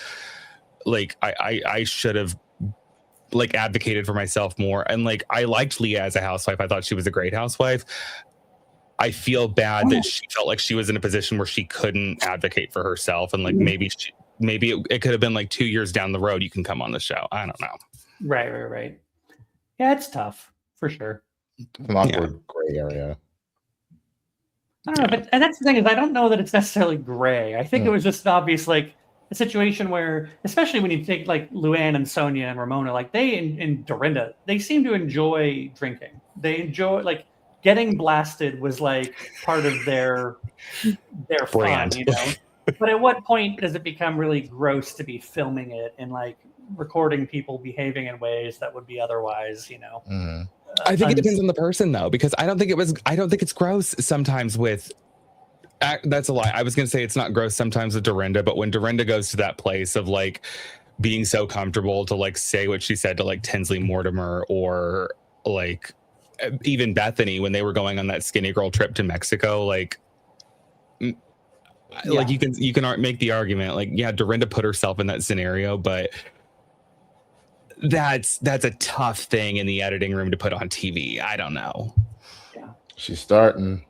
like, I should have like advocated for myself more. And like, I liked Leah as a housewife. I thought she was a great housewife. I feel bad that she felt like she was in a position where she couldn't advocate for herself. And like, maybe it could have been like 2 years down the road, you can come on the show. I don't know. Right. Yeah, it's tough for sure. An awkward gray area. I don't know, but and that's the thing is I don't know that it's necessarily gray. I think it was just obvious, like a situation where, especially when you take like Luann and Sonia and Ramona, like they and Dorinda, they seem to enjoy drinking. They enjoy like getting blasted was like part of their fun, But at what point does it become really gross to be filming it and like recording people behaving in ways that would be otherwise, I think it depends on the person though, because I don't think it's gross sometimes with, that's a lie. I was going to say it's not gross sometimes with Dorinda, but when Dorinda goes to that place of like being so comfortable to like say what she said to like Tinsley Mortimer or like even Bethany when they were going on that skinny girl trip to Mexico, like you can make the argument like, yeah, Dorinda put herself in that scenario, but that's a tough thing in the editing room to put on TV. I don't know. Yeah, she's starting.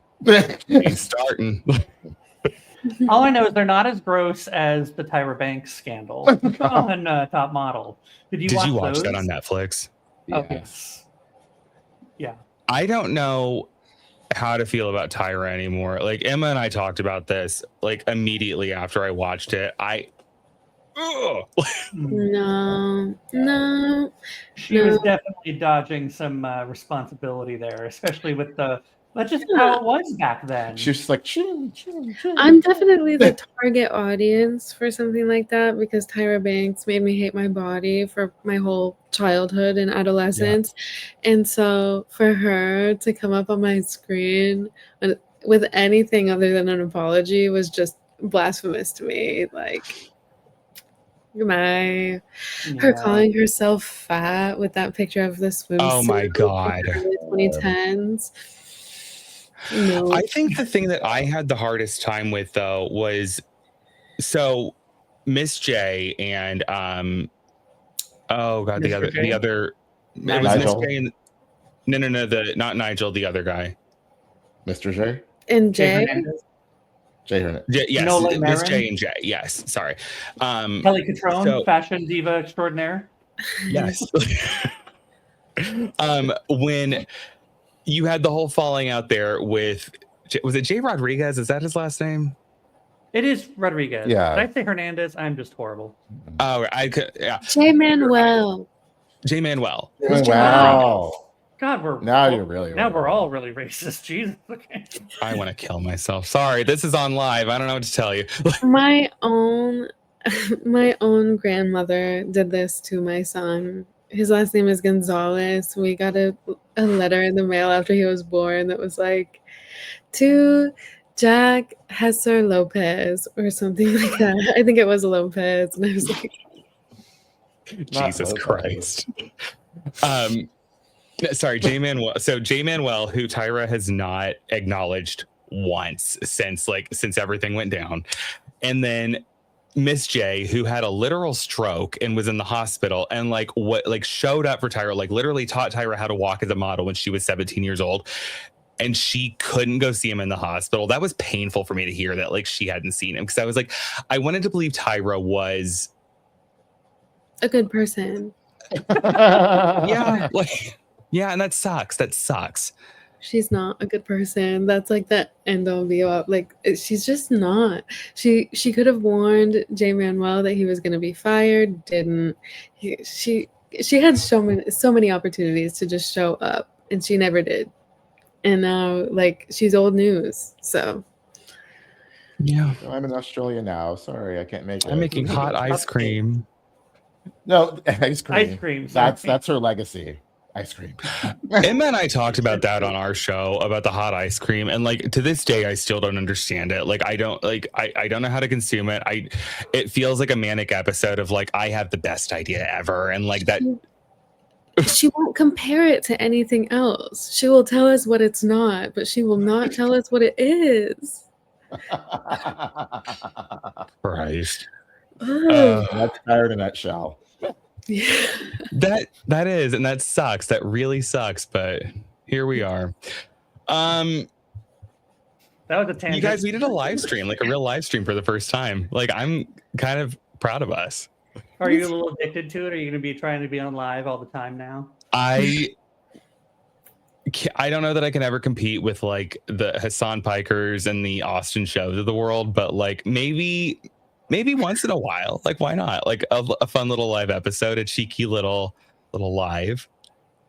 All I know is they're not as gross as the Tyra Banks scandal on Top Model. Did you watch that on Netflix? Okay. Yeah. I don't know how to feel about Tyra anymore. Like Emma and I talked about this like immediately after I watched it. No. She was definitely dodging some responsibility there, especially with that's just how it was back then. She was just like, I'm definitely the target audience for something like that because Tyra Banks made me hate my body for my whole childhood and adolescence. Yeah. And so for her to come up on my screen with anything other than an apology was just blasphemous to me. Like, her calling herself fat with that picture of the swimsuit. Oh my God. 2010s. No. I think the thing that I had the hardest time with though was so Miss J and oh God, the other it was Miss J and no, not Nigel, the other guy. Mr. J? And Jay? Jay Hernandez. Yes, Miss J and Jay. Yes, sorry. Kelly Catrone, fashion diva extraordinaire. Yes. When you had the whole falling out there with, was it Jay Rodriguez? Is that his last name? It is Rodriguez. Yeah. Did I say Hernandez? I'm just horrible. Oh, I could. Yeah. Jay Manuel. Wow. God, we're all really racist. Jesus. Okay. I want to kill myself. Sorry, this is on live. I don't know what to tell you. my own grandmother did this to my son. His last name is Gonzalez. We got a letter in the mail after he was born that was like, to Jack Hesser Lopez or something like that. I think it was Lopez. And I was like, Jesus Christ. Sorry, J Manuel. So J Manuel, who Tyra has not acknowledged once since everything went down. And then Miss J, who had a literal stroke and was in the hospital, and showed up for Tyra, like literally taught Tyra how to walk as a model when she was 17 years old. And she couldn't go see him in the hospital. That was painful for me to hear that, like, she hadn't seen him, because I was like, I wanted to believe Tyra was a good person. yeah, and that sucks. She's not a good person. That's like the end all be all. Like, she's just not. She could have warned Jay Manuel that he was going to be fired. Didn't. She had so many opportunities to just show up, and she never did. And now, like, she's old news. So yeah, I'm in Australia now. Sorry, I can't make it. I'm making hot ice cream. No, ice cream. Ice cream. That's her legacy. Ice cream. Emma and I talked about that on our show, about the hot ice cream, and like to this day I still don't understand it. Like I don't know how to consume it. It feels like a manic episode of like, I have the best idea ever, and like that. She won't compare it to anything else. She will tell us what it's not, but she will not tell us what it is. Christ. That's Tyra in a nutshell. Yeah. That is, and that sucks. That really sucks, but here we are. That was a tangent. You guys, we did a live stream, like a real live stream for the first time. Like, I'm kind of proud of us. Are you a little addicted to it? Are you going to be trying to be on live all the time now? I don't know that I can ever compete with like the Hassan Pikers and the Austin shows of the world, but like maybe once in a while, like why not? Like a fun little live episode, a cheeky little live.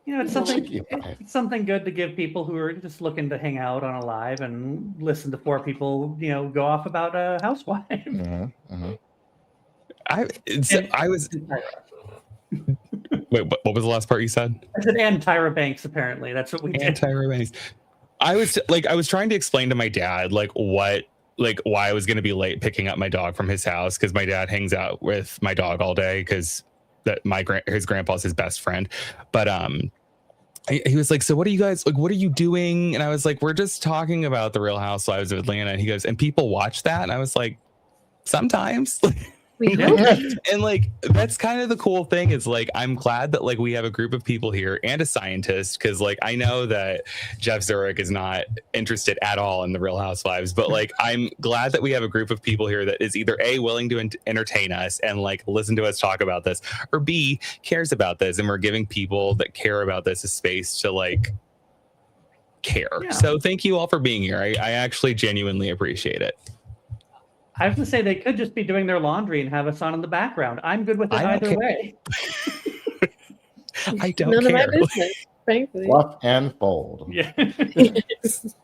You know, it's something good to give people who are just looking to hang out on a live and listen to four people, you know, go off about a housewife. Mm-hmm, mm-hmm. I was. Wait, what was the last part you said? I said, and Tyra Banks. Apparently, that's what we did. And Tyra Banks. I was trying to explain to my dad why I was going to be late picking up my dog from his house, because my dad hangs out with my dog all day, because his grandpa's his best friend. But he was like, so what are you guys like? What are you doing? And I was like, we're just talking about the Real Housewives of Atlanta. And he goes, and people watch that? And I was like, sometimes. And like, that's kind of the cool thing, is like, I'm glad that like we have a group of people here and a scientist, because like I know that Jeff Zurich is not interested at all in the Real Housewives, but like I'm glad that we have a group of people here that is either A, willing to entertain us and like listen to us talk about this, or B, cares about this, and we're giving people that care about this a space to like care. Yeah. So thank you all for being here. I actually genuinely appreciate it. I was going to say, they could just be doing their laundry and have us on in the background. I'm good with it either way. I don't None care. of my business, frankly. Fluff and fold. Yeah. Yes.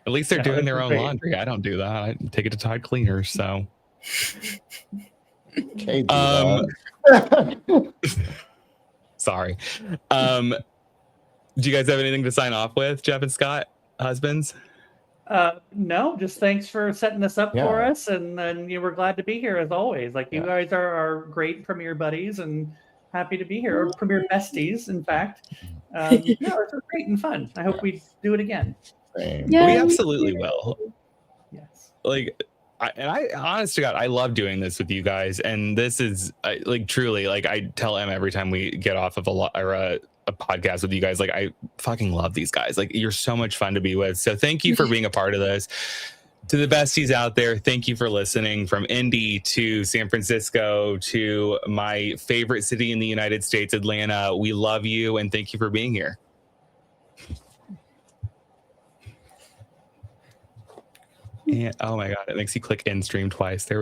At least they're doing their own laundry. I don't do that. I take it to Tide Cleaners. So. Okay, sorry. Do you guys have anything to sign off with, Jeff and Scott, husbands? No, just thanks for setting this up for us, and we're glad to be here as always. Like, you guys are great premiere buddies, and happy to be here, or premiere besties, in fact. It's great and fun. I hope we do it again. Yeah, we absolutely will. Yes. Like, I honest to God, I love doing this with you guys, and this is like truly, like I tell Em every time we get off of a podcast with you guys, like I fucking love these guys. Like, you're so much fun to be with. So thank you for being a part of this. To the besties out there, thank you for listening. From Indy to San Francisco to my favorite city in the United States, Atlanta, we love you, and thank you for being here. And oh my God, it makes you click end stream twice. There we go.